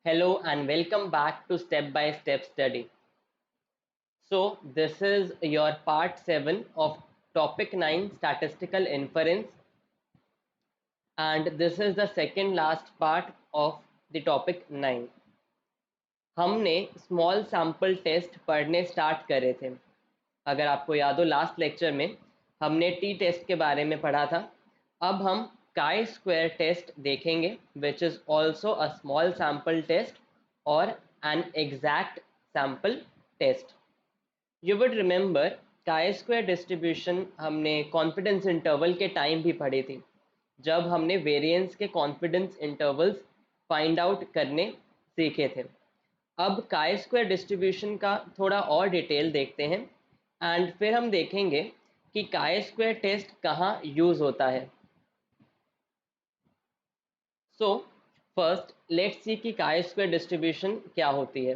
Hello and welcome back to Step by Step Study. So, this is your part 7 of topic 9 statistical inference, and this is the second last part of the topic 9. हमने small sample test पढ़ने start करे थे. अगर आपको याद हो last lecture में हमने टी टेस्ट के बारे में पढ़ा था. अब हम काई स्क्वायर टेस्ट देखेंगे which is also a small sample test और an exact sample test. You would remember chi square distribution हमने कॉन्फिडेंस इंटरवल के टाइम भी पढ़ी थी, जब हमने वेरिएंस के कॉन्फिडेंस इंटरवल्स फाइंड आउट करने सीखे थे. अब काई स्क्वायर डिस्ट्रीब्यूशन का थोड़ा और डिटेल देखते हैं एंड फिर हम देखेंगे कि काई स्क्वायर टेस्ट कहाँ यूज़ होता है. सो फर्स्ट लेट्स सी कि काई स्क्वायर डिस्ट्रीब्यूशन क्या होती है.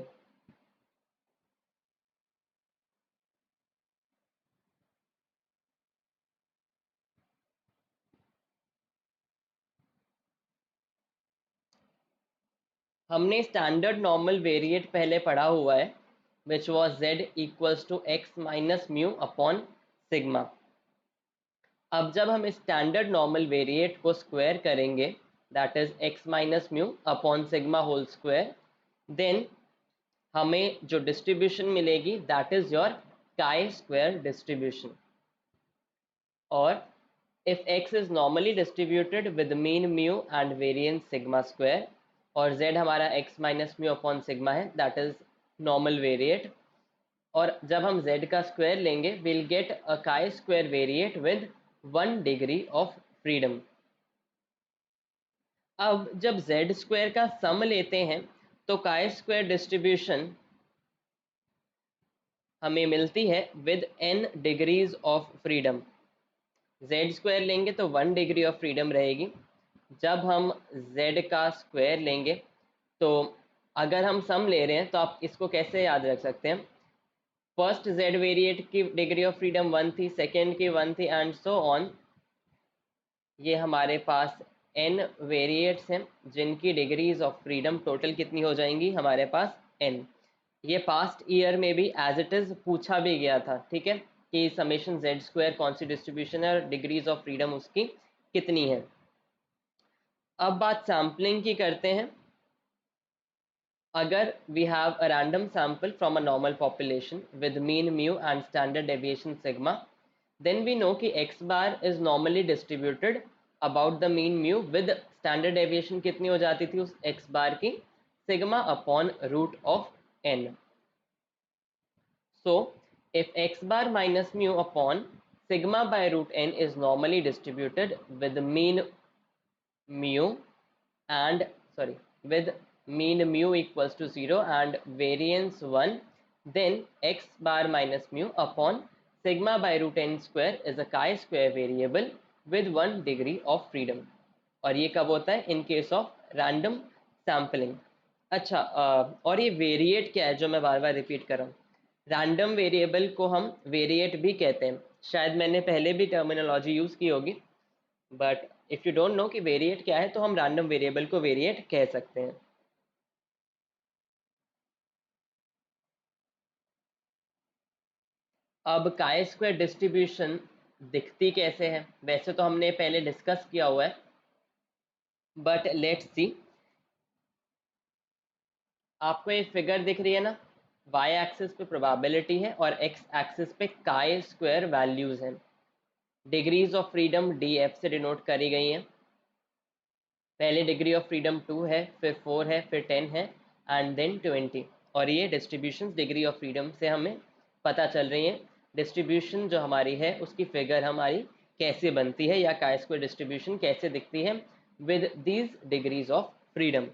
हमने स्टैंडर्ड नॉर्मल वेरिएट पहले पढ़ा हुआ है which was z equals to x minus mu upon sigma. अब जब हम स्टैंडर्ड नॉर्मल वेरिएट को स्क्वायर करेंगे that is x minus mu upon sigma whole square, then हमें जो डिस्ट्रीब्यूशन मिलेगी that is your chi square distribution. और if x is normally distributed with mean mu and variance sigma square और z हमारा x minus mu upon sigma है that is normal variate, और जब हम z का स्क्वायर लेंगे will get a chi square variate with 1 degree of freedom. अब जब z स्क्वायर का सम लेते हैं तो काई स्क्वायर डिस्ट्रीब्यूशन हमें मिलती है with n degrees of freedom. z square लेंगे तो 1 डिग्री ऑफ फ्रीडम रहेगी. जब हम z का स्क्वायर लेंगे तो अगर हम सम ले रहे हैं तो आप इसको कैसे याद रख सकते हैं. फर्स्ट z वेरिएट की डिग्री ऑफ फ्रीडम 1 थी, सेकेंड की 1 थी एंड सो ऑन. ये हमारे पास n वेरिएट्स हैं जिनकी डिग्रीज ऑफ फ्रीडम टोटल कितनी हो जाएंगी हमारे पास n. ये पास्ट ईयर में भी एज इट इज़ पूछा भी गया था, ठीक है, कि समेशन z स्क्वायर कौन सी डिस्ट्रीब्यूशन है और डिग्रीज ऑफ फ्रीडम उसकी कितनी है. अब बात सैम्पलिंग की करते हैं. अगर we have a random sample from a normal population with mean mu and standard deviation sigma, then we know कि x bar is normally distributed about the mean mu with standard deviation कितनी हो जाती थी उस x bar की, sigma upon root of n. So if x bar minus mu upon sigma by root n is normally distributed with mean mu and with mean mu equals to 0 and variance 1, then x bar minus mu upon sigma by root n square is a chi-square variable with 1 degree of freedom. और ये कब होता है in case of random sampling. अच्छा, और ये variate क्या है जो मैं बार बार रिपीट कर रहा हूँ. रैंडम वेरिएबल को हम वेरिएट भी कहते हैं. शायद मैंने पहले भी टर्मिनोलॉजी यूज़ की होगी, but if you don't know कि वेरिएट क्या है तो हम रैंडम वेरिएबल को वेरिएट कह सकते हैं. अब काई स्क्वायर डिस्ट्रीब्यूशन दिखती कैसे है, वैसे तो हमने पहले डिस्कस किया हुआ है, बट लेट्स सी. आपको ये फिगर दिख रही है ना, वाई एक्सिस पे प्रोबेबिलिटी है और एक्स एक्सिस पे काई स्क्वायर वैल्यूज़ हैं. Degrees of freedom D F से डिनोट करी गई हैं. पहले डिग्री ऑफ फ्रीडम 2 है, फिर 4 है, फिर 10 है एंड देन 20. और ये डिस्ट्रीब्यूशन डिग्री ऑफ फ्रीडम से हमें पता चल रही है. डिस्ट्रीब्यूशन जो हमारी है उसकी फिगर हमारी कैसे बनती है या काई स्क्वायर डिस्ट्रीब्यूशन कैसे दिखती है with these degrees of freedom.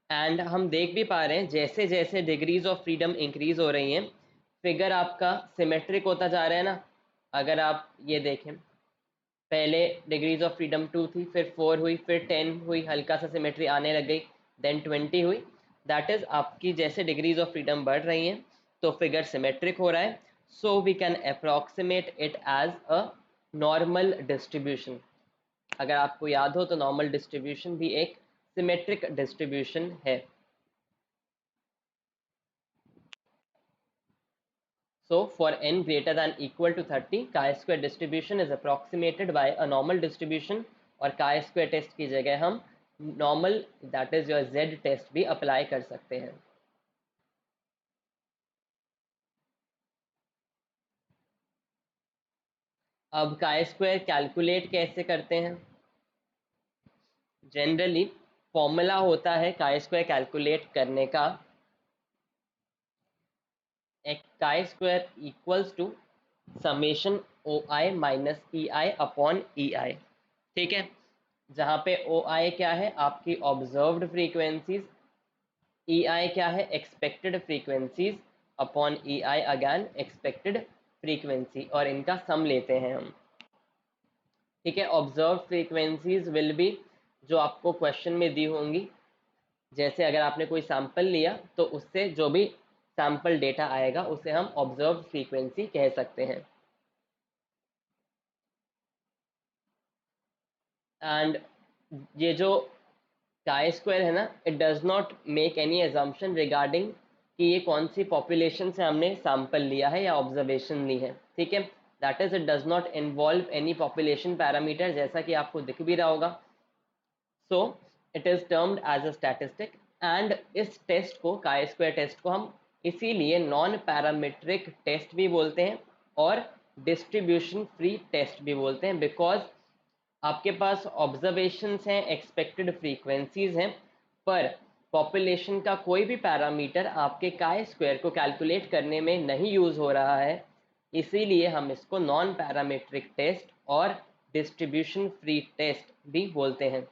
And हम देख भी पा रहे हैं जैसे जैसे डिग्रीज ऑफ फ्रीडम इंक्रीज हो रही हैं फिगर आपका सिमेट्रिक होता जा रहा है ना. अगर आप ये देखें, पहले डिग्रीज ऑफ फ्रीडम 2 थी, फिर 4 हुई, फिर 10 हुई, हल्का सा सिमेट्री आने लग गई, देन 20 हुई. दैट इज़ आपकी जैसे डिग्रीज ऑफ फ्रीडम बढ़ रही हैं तो फिगर सिमेट्रिक हो रहा है. So we can approximate it as a normal distribution. अगर आपको याद हो तो नॉर्मल डिस्ट्रीब्यूशन भी एक सिमेट्रिक डिस्ट्रीब्यूशन है. So for n greater than equal to 30, chi-square distribution is approximated by a normal distribution, और chi-square test की जगह हम normal, that is your z test भी apply कर सकते हैं. अब chi-square कैलकुलेट कैसे करते हैं? जनरली फॉर्मूला होता है chi-square कैलकुलेट करने का, chi-square equals to summation OI minus EI upon EI. ठीक है, जहाँ पे OI क्या है आपकी ऑब्जर्व्ड फ्रीक्वेंसीज, EI क्या है expected frequencies upon EI again expected frequency, और इनका सम लेते हैं हम. ठीक है, ऑब्जर्व फ्रीक्वेंसीज विल बी जो आपको क्वेश्चन में दी होंगी, जैसे अगर आपने कोई सैंपल लिया तो उससे जो भी सैंपल डेटा आएगा उसे हम ऑब्जर्व फ्रीक्वेंसी कह सकते हैं. एंड ये जो chi स्क्वायर है ना, it does not make any assumption regarding कि ये कौन सी पॉपुलेशन से हमने सैंपल लिया है या ऑब्जर्वेशन ली है. ठीक है, that is it does not involve any population parameter, जैसा कि आपको दिख भी रहा होगा. So it is termed as a statistic, and इस टेस्ट को chi स्क्वायर टेस्ट को हम इसीलिए नॉन पैरामीट्रिक टेस्ट भी बोलते हैं और डिस्ट्रीब्यूशन फ्री टेस्ट भी बोलते हैं, बिकॉज आपके पास ऑब्जर्वेशंस हैं, एक्सपेक्टेड फ्रीक्वेंसीज हैं, पर पॉपुलेशन का कोई भी पैरामीटर आपके chi स्क्वायर को कैलकुलेट करने में नहीं यूज़ हो रहा है, इसीलिए हम इसको नॉन पैरामीट्रिक टेस्ट और डिस्ट्रीब्यूशन फ्री टेस्ट भी बोलते हैं.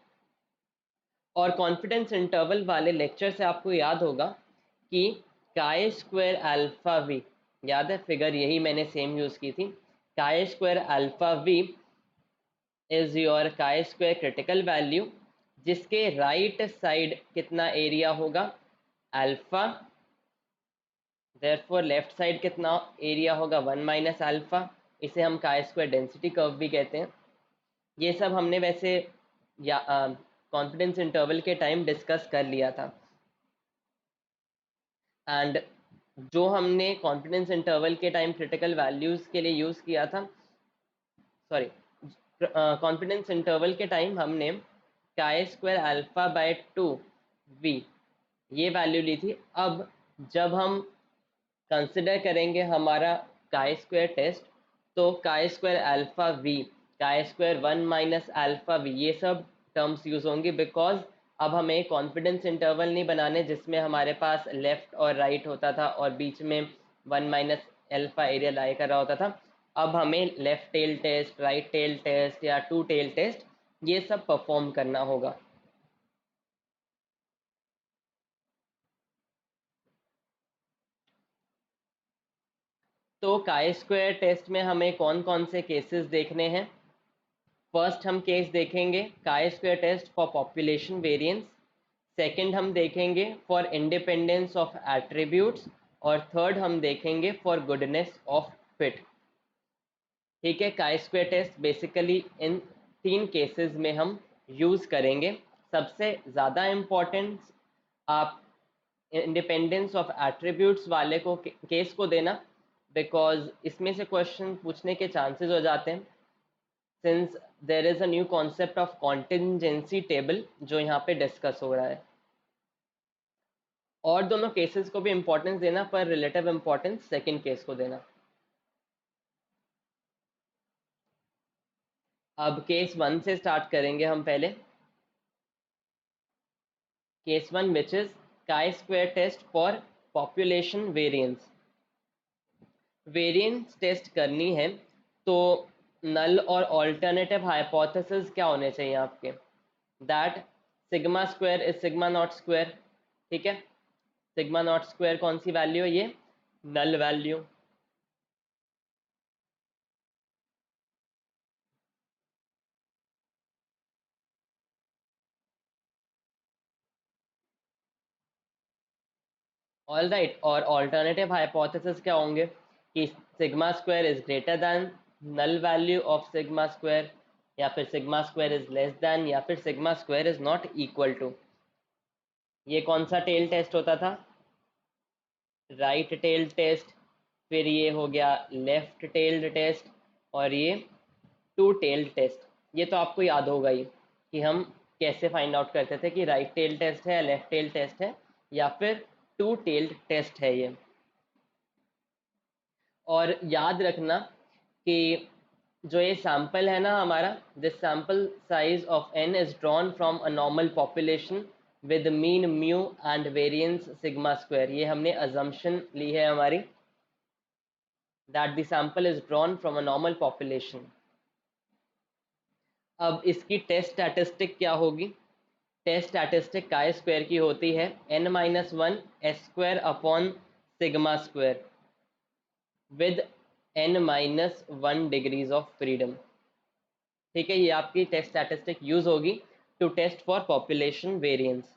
और कॉन्फिडेंस इंटरवल वाले लेक्चर से आपको याद होगा कि chi स्क्वायर अल्फा वी, याद है फिगर यही मैंने सेम यूज़ की थी, chi square alpha V is your chi square critical value, जिसके राइट साइड कितना एरिया होगा अल्फा, देयरफॉर लेफ्ट साइड कितना एरिया होगा 1 माइनस अल्फा. इसे हम chi स्क्वायर डेंसिटी कर्व भी कहते हैं. ये सब हमने वैसे या कॉन्फिडेंस इंटरवल के टाइम डिस्कस कर लिया था. एंड जो हमने कॉन्फिडेंस इंटरवल के टाइम क्रिटिकल वैल्यूज़ के लिए यूज़ किया था, सॉरी, कॉन्फिडेंस इंटरवल के टाइम हमने chi square alpha by 2 V ये वैल्यू ली थी. अब जब हम कंसिडर करेंगे हमारा chi स्क्वायर टेस्ट, तो chi square alpha V, chi square 1 minus alpha V, ये सब टर्म्स यूज़ होंगी, बिकॉज अब हमें कॉन्फिडेंस इंटरवल नहीं बनाने जिसमें हमारे पास लेफ्ट और राइट होता था और बीच में 1 माइनस अल्फा एरिया लाई कर रहा होता था. अब हमें left tail test, right tail test या टू टेल टेस्ट ये सब परफॉर्म करना होगा. तो chi स्क्वायर टेस्ट में हमें कौन कौन से केसेस देखने हैं? फर्स्ट हम केस देखेंगे chi square test for population variance, second हम देखेंगे फॉर इंडिपेंडेंस ऑफ एट्रीब्यूट्स, और थर्ड हम देखेंगे फॉर गुडनेस ऑफ फिट. ठीक है, chi स्क्वायर टेस्ट बेसिकली इन तीन केसेस में हम यूज़ करेंगे. सबसे ज़्यादा इम्पोर्टेंस आप इंडिपेंडेंस ऑफ एट्रीब्यूट्स वाले को केस को देना, बिकॉज इसमें से क्वेश्चन पूछने के चांसेस हो जाते हैं, since there is a new concept of contingency table जो यहाँ पे डिस्कस हो रहा है. और दोनों केसेस को भी इम्पोर्टेंस देना, पर रिलेटिव इम्पोर्टेंस सेकंड केस को देना. अब केस 1 से स्टार्ट करेंगे हम पहले. Case 1 which is chi square test for population variance. Variance test करनी है तो नल और ऑल्टरनेटिव हाइपोथेसिस क्या होने चाहिए आपके, that sigma square is sigma naught square. ठीक है, सिग्मा नॉट स्क्वायर कौन सी वैल्यू है, ये नल वैल्यू. ऑल राइट, और ऑल्टरनेटिव हाइपोथेसिस क्या होंगे कि sigma square is greater than null value of sigma square, या फिर sigma square is less than, या फिर sigma square is not equal to. ये कौन सा टेल टेस्ट होता था, राइट टेल टेस्ट. फिर ये हो गया लेफ्ट टेल्ड टेस्ट, और ये टू टेल्ड टेस्ट। ये तो आपको याद होगा ही कि हम कैसे फाइंड आउट करते थे कि राइट टेल टेस्ट है, लेफ्ट टेल टेस्ट है, या फिर टू टेल्ड टेस्ट है ये। और याद रखना कि जो ये सैंपल है ना हमारा, this sample size of n is drawn from a normal population with mean mu and variance sigma square. ये हमने अजम्पशन ली है हमारी, that the sample is drawn from a normal population. अब इसकी टेस्ट स्टैटिस्टिक क्या होगी? टेस्ट स्टैटिस्टिक काय स्क्वायर की होती है n-1 S square upon sigma square with n-1 degrees of freedom. ठीक है, ये आपकी टेस्ट स्टैटिस्टिक यूज होगी to test for population variance.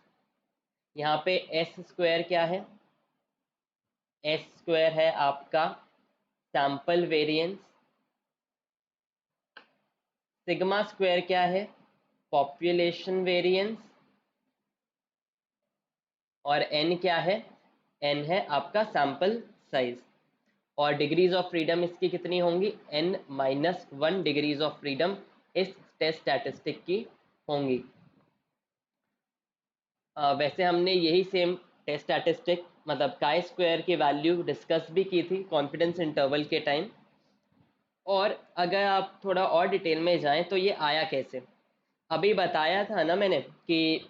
यहाँ पे एस स्क्वायर क्या है? एस स्क्वायर है आपका सैंपल वेरिएंस। सिग्मा स्क्वायर क्या है? Population variance. और एन क्या है? एन है आपका सैंपल साइज। और डिग्रीज ऑफ फ्रीडम इसकी कितनी होंगी? n-1 डिग्रीज ऑफ फ्रीडम इस टेस्ट स्टैटिस्टिक की होंगी। वैसे हमने यही सेम टेस्ट स्टैटिस्टिक मतलब काय स्क्वायर की वैल्यू डिस्कस भी की थी कॉन्फिडेंस इंटरवल के टाइम। और अगर आप थोड़ा और डिटेल में जाएं तो ये आया कैसे? अभी बताया था ना मैंने कि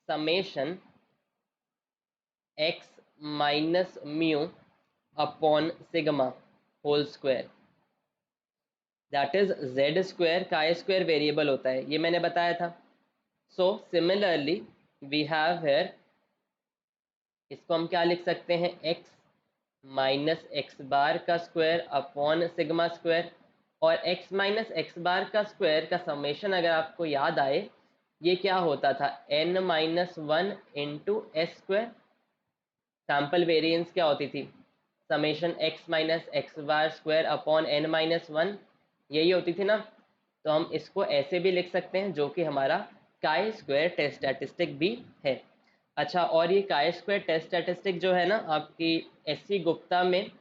summation x minus mu upon sigma whole square, that is Z square chi square variable होता है, ये मैंने बताया था। So similarly we have here, इसको हम क्या लिख सकते हैं? x माइनस एक्स बार का स्क्वायर अपॉन सिग्मा स्क्वायर। और x माइनस एक्स बार का स्क्वायर का समेशन अगर आपको याद आए, ये क्या होता था? n-1 into S square. Sample variance क्या होती थी? Summation x minus x bar square upon n-1, यही होती थी ना। तो हम इसको ऐसे भी लिख सकते हैं, जो कि हमारा काय स्क्वायर टेस्ट स्टैटिस्टिक भी है। अच्छा, और ये काय स्क्वायर टेस्ट स्टैटिस्टिक जो है ना आपकी एससी गुप्ता में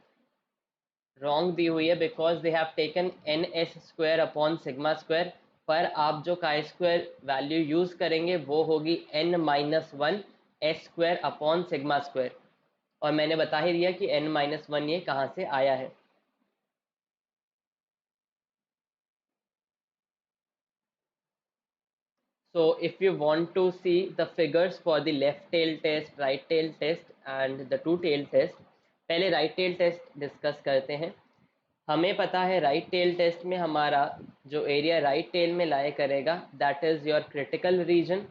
रॉन्ग दी हुई है, because they have taken N S square upon sigma square. पर आप जो काय स्क्वायर वैल्यू यूज करेंगे वो होगी n-1 S square upon sigma square. और मैंने बता ही दिया कि n-1 ये कहाँ से आया है। So if you want to see the figures for the left tail test, right tail test and the two tail test, पहले right tail test डिस्कस करते हैं। हमें पता है राइट टेल टेस्ट में हमारा जो एरिया राइट टेल में लाए करेगा that is your critical reason,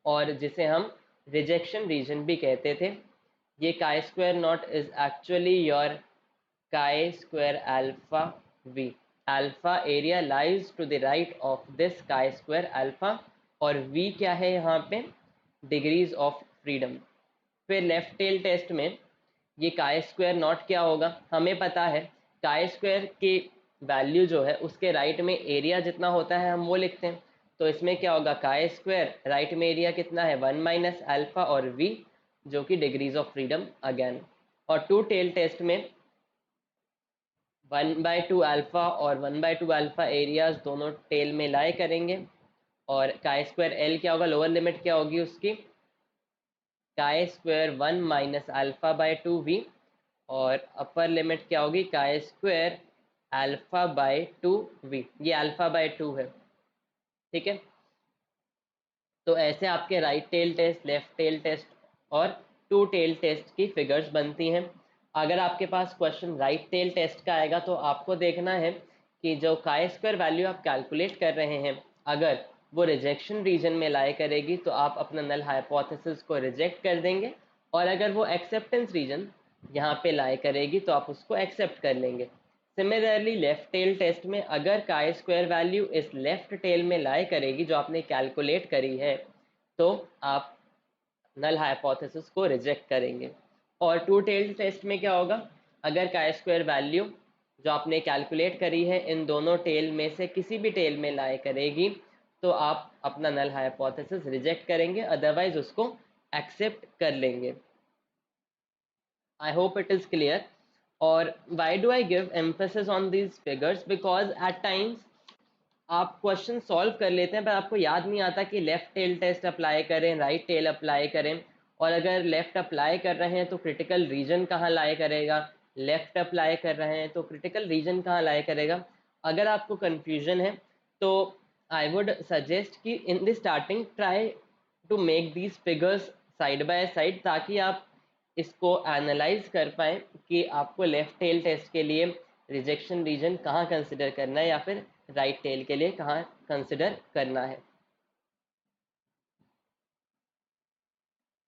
और जिसे हम रिजेक्शन रीजन भी कहते थे। ये chi square not is actually your chi square alpha v। alpha area lies to the right of this chi square alpha, और v क्या है यहाँ पे? Degrees of freedom. फिर लेफ्ट टेल टेस्ट में ये काय स्क्वायर नॉट क्या होगा? हमें पता है काय स्क्वायर की वैल्यू जो है उसके राइट में एरिया जितना होता है हम वो लिखते हैं। तो इसमें क्या होगा? काय स्क्वायर राइट में एरिया कितना है? 1 माइनस अल्फा और v, जो कि डिग्रीज ऑफ फ्रीडम अगेन। और टू टेल टेस्ट में 1/2 अल्फा और 1/2 अल्फा एरियाज दोनों टेल में लाए करेंगे। और काय स्क्वायर एल क्या होगा? लोअर लिमिट क्या होगी उसकी? Chi square 1 minus alpha by 2v। और अपर लिमिट क्या होगी? Chi square alpha bye 2v। ये अल्फा बाय 2 है, ठीक है। तो ऐसे आपके right tail test, left tail test और टू टेल टेस्ट की फिगर्स बनती हैं। अगर आपके पास क्वेश्चन राइट टेल टेस्ट का आएगा तो आपको देखना है कि जो काय स्क्वायर वैल्यू आप कैलकुलेट कर रहे हैं, अगर वो रिजेक्शन रीजन में लाए करेगी तो आप अपना नल हाइपोथेसिस को रिजेक्ट कर देंगे, और अगर वो एक्सेप्टेंस रीजन यहाँ पे लाए करेगी तो आप उसको एक्सेप्ट कर लेंगे। सिमिलरली लेफ्ट टेल टेस्ट में अगर काय स्क्वायर वैल्यू इस लेफ्ट टेल में लाई करेगी जो आपने कैलकुलेट करी है, तो आप नल हाइपोथेसिस को रिजेक्ट करेंगे। और टू टेल टेस्ट में क्या होगा? अगर काय स्क्वायर वैल्यू जो आपने कैलकुलेट करी है इन दोनों टेल में से किसी भी टेल में लाई करेगी तो आप अपना नल हाइपोथेसिस रिजेक्ट करेंगे, अदरवाइज उसको एक्सेप्ट कर लेंगे। I hope it is clear. और why do I give emphasis on these figures? Because at times आप क्वेश्चन सॉल्व कर लेते हैं पर आपको याद नहीं आता कि लेफ्ट टेल टेस्ट अप्लाई करें, राइट टेल अप्लाई करें, और अगर लेफ्ट अप्लाई कर रहे हैं तो क्रिटिकल रीजन कहाँ लाए करेगा, लेफ्ट अप्लाई कर रहे हैं तो क्रिटिकल रीजन कहाँ लाए करेगा। अगर आपको कन्फ्यूजन है तो आई वुड सजेस्ट कि in the starting try to make these figures side by side, ताकि आप इसको एनालाइज कर पाए कि आपको लेफ्ट टेल टेस्ट के लिए रिजेक्शन रीजन कहाँ कंसिडर करना है या फिर राइट टेल के लिए कहाँ कंसिडर करना है।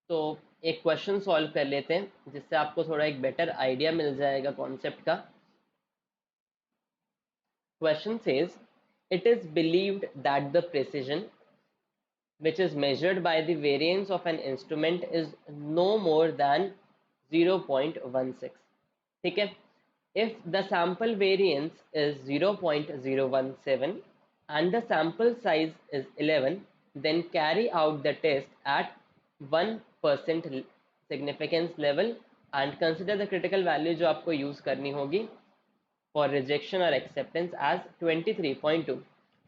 तो एक क्वेश्चन सॉल्व कर लेते हैं जिससे आपको थोड़ा एक बेटर आइडिया मिल जाएगा कॉन्सेप्ट का। Question says it is believed that the precision which is measured by the variance of an instrument is no more than 0.16, ठीक है। if the sample variance is 0.017 and the sample size is 11, then carry out the test at 1% significance level and consider the critical value जो आपको use करनी होगी for rejection और acceptance as 23.2।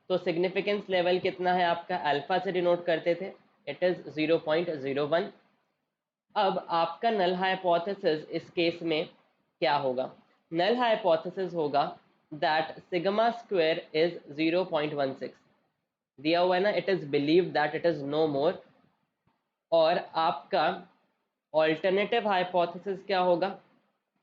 तो significance level कितना है आपका, अल्फा से डिनोट करते थे, इट इज 0.01। अब आपका नल हाइपोथेसिस इस केस में क्या होगा, नल हाइपोथेसिस होगा दैट सिग्मा स्क्वायर इज 0.16, दिया हुआ है ना, it is believe that it is no more. और आपका ऑल्टरनेटिव हाइपोथेसिस क्या होगा,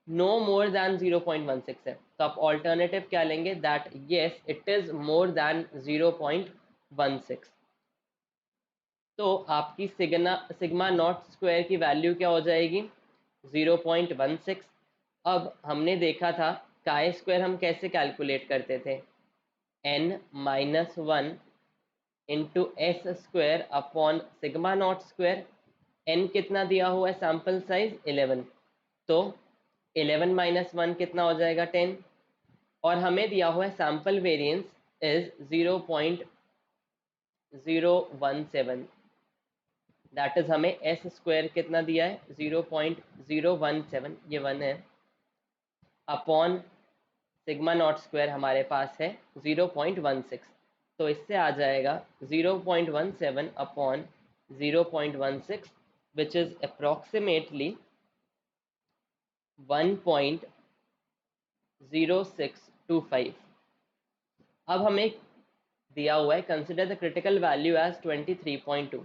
नो मोर देन 0.16 है, तो आप ऑल्टरनेटिव क्या लेंगे, that yes it is more than 0.16। तो आपकी सिग्मा नॉट स्क्वायर की वैल्यू क्या हो जाएगी, 0.16। अब हमने देखा था काई स्क्वायर हम कैसे कैलकुलेट करते थे, n-1 into S square upon sigma naught square. n कितना दिया हुआ है, सैम्पल साइज 11, तो 11 माइनस 1 कितना हो जाएगा, 10। और हमें दिया हुआ है sample variance is 0.017, that is हमें एस स्क्वायर कितना दिया है, 0.017, ये 1 है, अपॉन सिग्मा नॉट स्क्वायर हमारे पास है 0.16। तो इससे आ जाएगा 0.17 अपॉन 0.16 विच इज अप्रॉक्सीमेटली 1.0625। अब हमें दिया हुआ है consider the critical value as 23.2।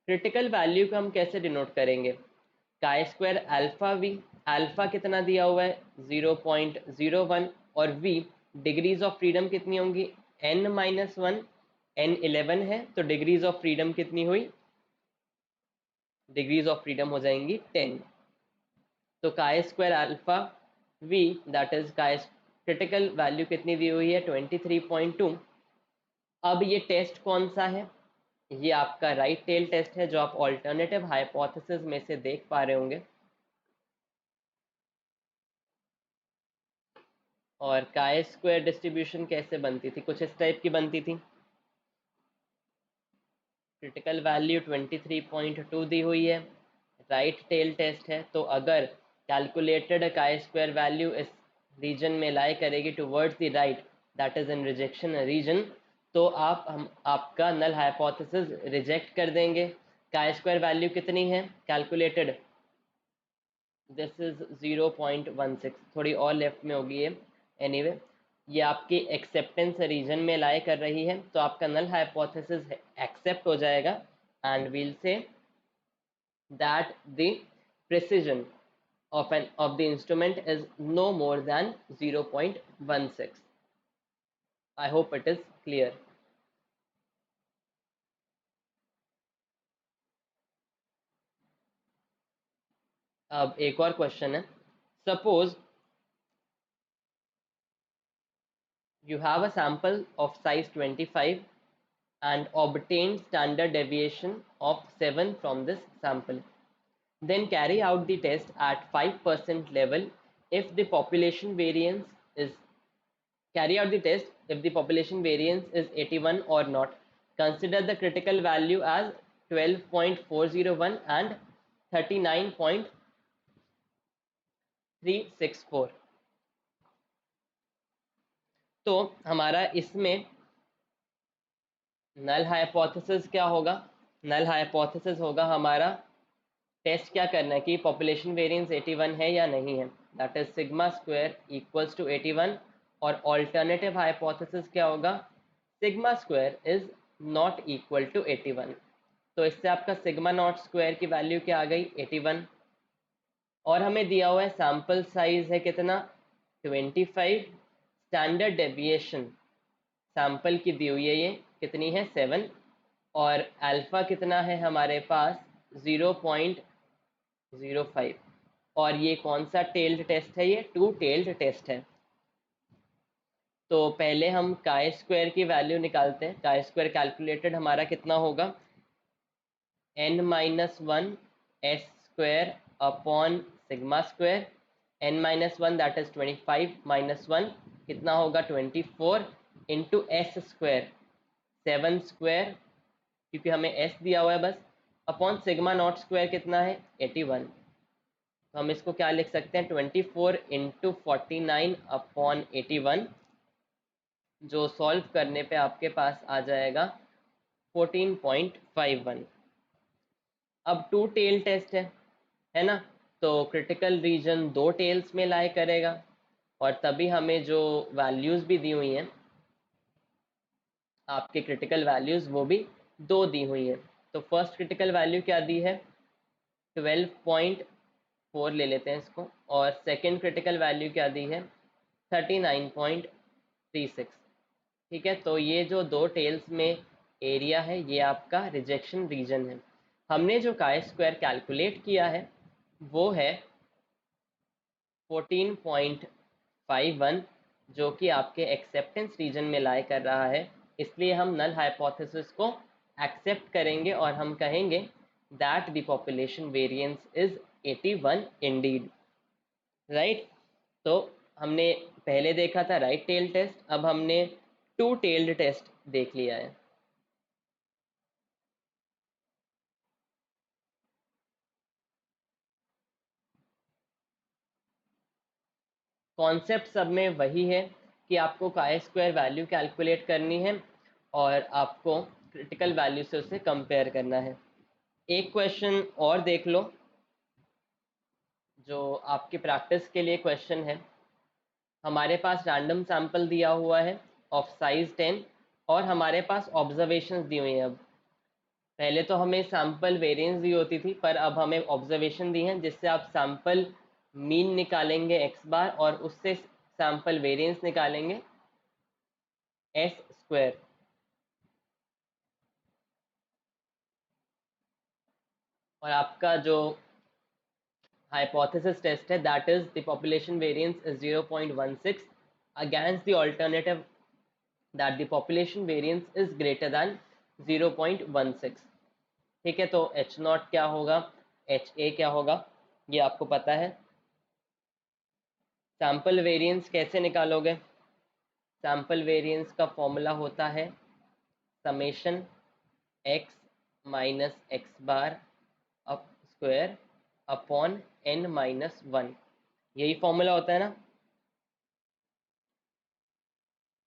Critical value को हम कैसे डिनोट करेंगे, काई स्क्वायर अल्फा वी, अल्फा कितना दिया हुआ है 0.01, और वी डिग्रीज ऑफ फ्रीडम कितनी होंगी, n-1, n11 है तो डिग्रीज ऑफ फ्रीडम कितनी हुई, डिग्रीज ऑफ फ्रीडम हो जाएंगी 10। तो chi square alpha V that is chi critical value कितनी दी हुई है 23.2। अब ये टेस्ट कौन सा है, ये आपका राइट टेल टेस्ट है जो आप ऑल्टरनेटिव हाइपोथेसिस में से देख पा रहे होंगे। और काई स्क्वायर डिस्ट्रीब्यूशन कैसे बनती थी, कुछ इस टाइप की बनती थी, क्रिटिकल वैल्यू 23.2 दी हुई है, राइट टेल टेस्ट है, तो अगर कैलकुलेटेड काई स्क्वायर वैल्यू इस रीजन में लाई करेगी towards the right, that is in rejection region, तो हम आपका नल हाइपोथेसिस रिजेक्ट कर देंगे। काई स्क्वायर वैल्यू कितनी है कैलकुलेटेड, दिस इज 0.16, थोड़ी और लेफ्ट में होगी ये, एनीवे ये आपकी एक्सेप्टेंस रीजन में लाई कर रही है, तो आपका नल हाइपोथेसिस एक्सेप्ट हो जाएगा and we'll say that the precision of the instrument is no more than 0.16। I hope it is clear। अब एक और क्वेश्चन है, suppose you have a sample of size 25 and obtained standard deviation of 7 from this sample, then carry out the test at 5% level if the population variance is carry out the test if the population variance is 81 or not, consider the critical value as 12.401 and 39.364। तो हमारा इसमें null hypothesis क्या होगा? Null hypothesis होगा हमारा, test क्या करना है कि पॉपुलेशन वेरिएंस 81 है या नहीं है, that is sigma square equals to 81। और ऑल्टरनेटिव हाइपोथेसिस क्या होगा? Sigma square is not equal to 81। तो इससे आपका सिग्मा नॉट स्क्वायर की वैल्यू क्या आ गई? 81। और हमें दिया हुआ है सैंपल साइज है कितना? 25। स्टैंडर्ड डेविएशन सैंपल की दी हुई है, ये कितनी है? 7। और अल्फा कितना है हमारे पास? 0.05। और ये कौन सा टेल्ड टेस्ट है? ये टू टेल्ड टेस्ट है। तो पहले हम काई स्क्वायर की वैल्यू निकालते हैं। काई स्क्वायर कैलकुलेटेड हमारा कितना होगा? n minus one S square upon sigma square. n minus one that is 25 minus one कितना होगा? 24 इंटू एस स्क्वायर 7 स्क्वायर, क्योंकि हमें s दिया हुआ है बस, अपॉन सिग्मा नॉट स्क्वायर कितना है? 81। तो हम इसको क्या लिख सकते हैं? 24 इंटू 49 अपॉन 81, जो सॉल्व करने पे आपके पास आ जाएगा 14.51। अब टू टेल टेस्ट है ना? तो क्रिटिकल रीजन दो टेल्स में लाई करेगा, और तभी हमें जो वैल्यूज भी दी हुई हैं आपके क्रिटिकल वैल्यूज, वो भी दो दी हुई हैं। तो फर्स्ट क्रिटिकल वैल्यू क्या दी है? 12.4 ले लेते हैं इसको। और सेकंड क्रिटिकल वैल्यू क्या दी है? 39.36। ठीक है, तो ये जो दो टेल्स में एरिया है, ये आपका रिजेक्शन रीजन है। हमने जो काई स्क्वायर कैलकुलेट किया है वो है 14.51, जो कि आपके एक्सेप्टेंस रीजन में लाई कर रहा है। इसलिए हम नल हाइपोथेसिस को एक्सेप्ट करेंगे और हम कहेंगे that the population variance is 81 Indeed. Right? तो हमने पहले देखा था राइट टेल टेस्ट, अब हमने टू टेल्ड टेस्ट देख लिया है। कॉन्सेप्ट सब में वही है कि आपको काई स्क्वायर वैल्यू कैलकुलेट करनी है और आपको क्रिटिकल वैल्यू से उसे कंपेयर करना है। एक क्वेश्चन और देख लो जो आपकी प्रैक्टिस के लिए क्वेश्चन है। हमारे पास रैंडम सैंपल दिया हुआ है ऑफ साइज 10, और हमारे पास ऑब्जर्वेशंस दी हुई हैं। अब पहले तो हमें सैंपल वेरिएंस दी होती थी, पर अब हमें ऑब्जर्वेशन दी हैं, जिससे आप सैंपल मीन निकालेंगे एक्स बार और उससे सैंपल वेरिएंस निकालेंगे एस स्क्वायर। और आपका जो hypothesis test है, that is the population variance is 0.16 against the alternative that the population variance is greater than 0.16। ठीक है, तो H नॉट क्या होगा, एच ए क्या होगा, ये आपको पता है। सैम्पल वेरिएंस कैसे निकालोगे? सैम्पल वेरिएंस का फॉर्मूला होता है summation x minus x bar up square upon n minus one, यही फॉर्मूला होता है ना?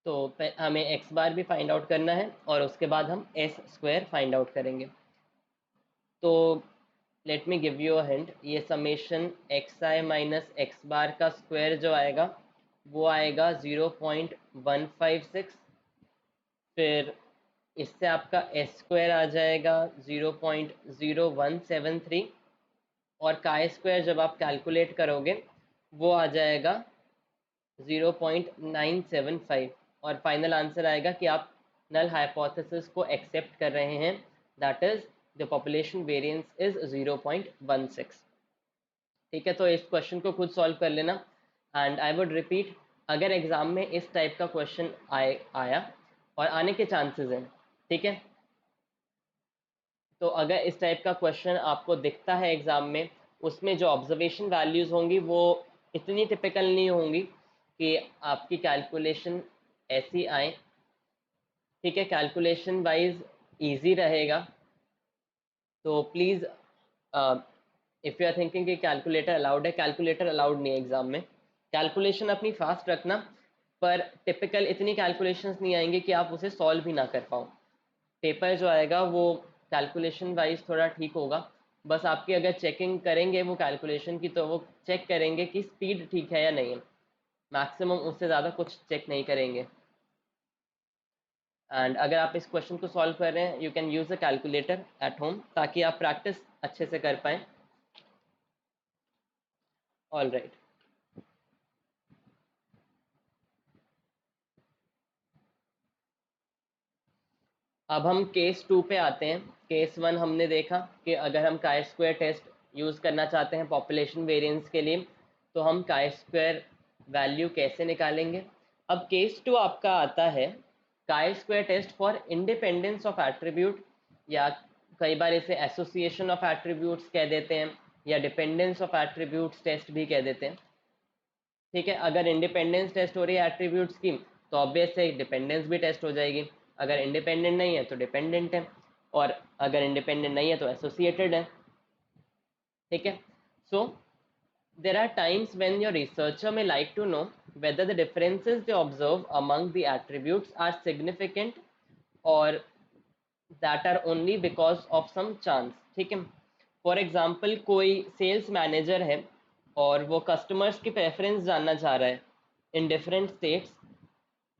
तो हमें एक्स बार भी फाइंड आउट करना है और उसके बाद हम एस स्क्वायर फाइंड आउट करेंगे। तो let me give you a hint, ये समेशन एक्स आई माइनस एक्स बार का स्क्वायर जो आएगा वो आएगा 0.156। फिर इससे आपका एस स्क्वायर आ जाएगा 0.0173। और काई स्क्वायर जब आप कैलकुलेट करोगे वो आ जाएगा 0.975। और फाइनल आंसर आएगा कि आप नल हाइपोथेसिस को एक्सेप्ट कर रहे हैं, that is the population variance is 0.16। ठीक है, तो इस क्वेश्चन को खुद सॉल्व कर लेना। एंड आई वुड रिपीट, अगर एग्जाम में इस टाइप का क्वेश्चन आया और आने के चांसेस हैं, ठीक है, तो अगर इस टाइप का क्वेश्चन आपको दिखता है एग्जाम में, उसमें जो ऑब्जर्वेशन वैल्यूज होंगी वो इतनी टिपिकल नहीं होंगी कि आपकी कैलकुलेशन ऐसी आए। ठीक है, कैलकुलेशन वाइज इजी रहेगा। तो please if you are thinking कि कैलकुलेटर अलाउड है, कैलकुलेटर अलाउड नहीं है एग्जाम में। कैलकुलेशन अपनी फास्ट रखना, पर टिपिकल इतनी कैलकुलेशंस नहीं आएंगे कि आप उसे सॉल्व भी ना कर पाओ। पेपर जो आएगा वो कैलकुलेशन वाइज थोड़ा ठीक होगा, बस आपकी अगर चेकिंग करेंगे वो कैलकुलेशन की तो वो चेक करेंगे कि स्पीड ठीक है या नहीं है, मैक्सिमम उससे ज़्यादा कुछ चेक नहीं करेंगे। एंड अगर आप इस क्वेश्चन को सॉल्व कर रहे हैं you can use a calculator at home ताकि आप प्रैक्टिस अच्छे से कर पाएँ। ऑल राइट, अब हम केस 2 पे आते हैं। केस 1 हमने देखा कि अगर हम काई स्क्वायर टेस्ट यूज़ करना चाहते हैं पॉपुलेशन वेरिएंस के लिए तो हम काई स्क्वायर वैल्यू कैसे निकालेंगे। अब केस 2 आपका आता है chi square test for independence of attribute, या कई बार इसे एसोसिएशन ऑफ एट्रीब्यूट्स कह देते हैं या डिपेंडेंस ऑफ एट्रीब्यूट्स टेस्ट भी कह देते हैं। ठीक है, अगर इंडिपेंडेंस टेस्ट हो रही है एट्रीब्यूट्स की तो ऑब्वियस है डिपेंडेंस भी टेस्ट हो जाएगी। अगर इंडिपेंडेंट नहीं है तो डिपेंडेंट है, और अगर इंडिपेंडेंट नहीं है तो एसोसिएटेड है। ठीक है, सो there are times when your researcher may like to know whether the differences they observe among the attributes are significant or that are only because of some chance। ठीक है, फॉर एग्जाम्पल कोई sales manager है और वो customers की preference जानना चाह रहा है इन डिफरेंट स्टेट्स।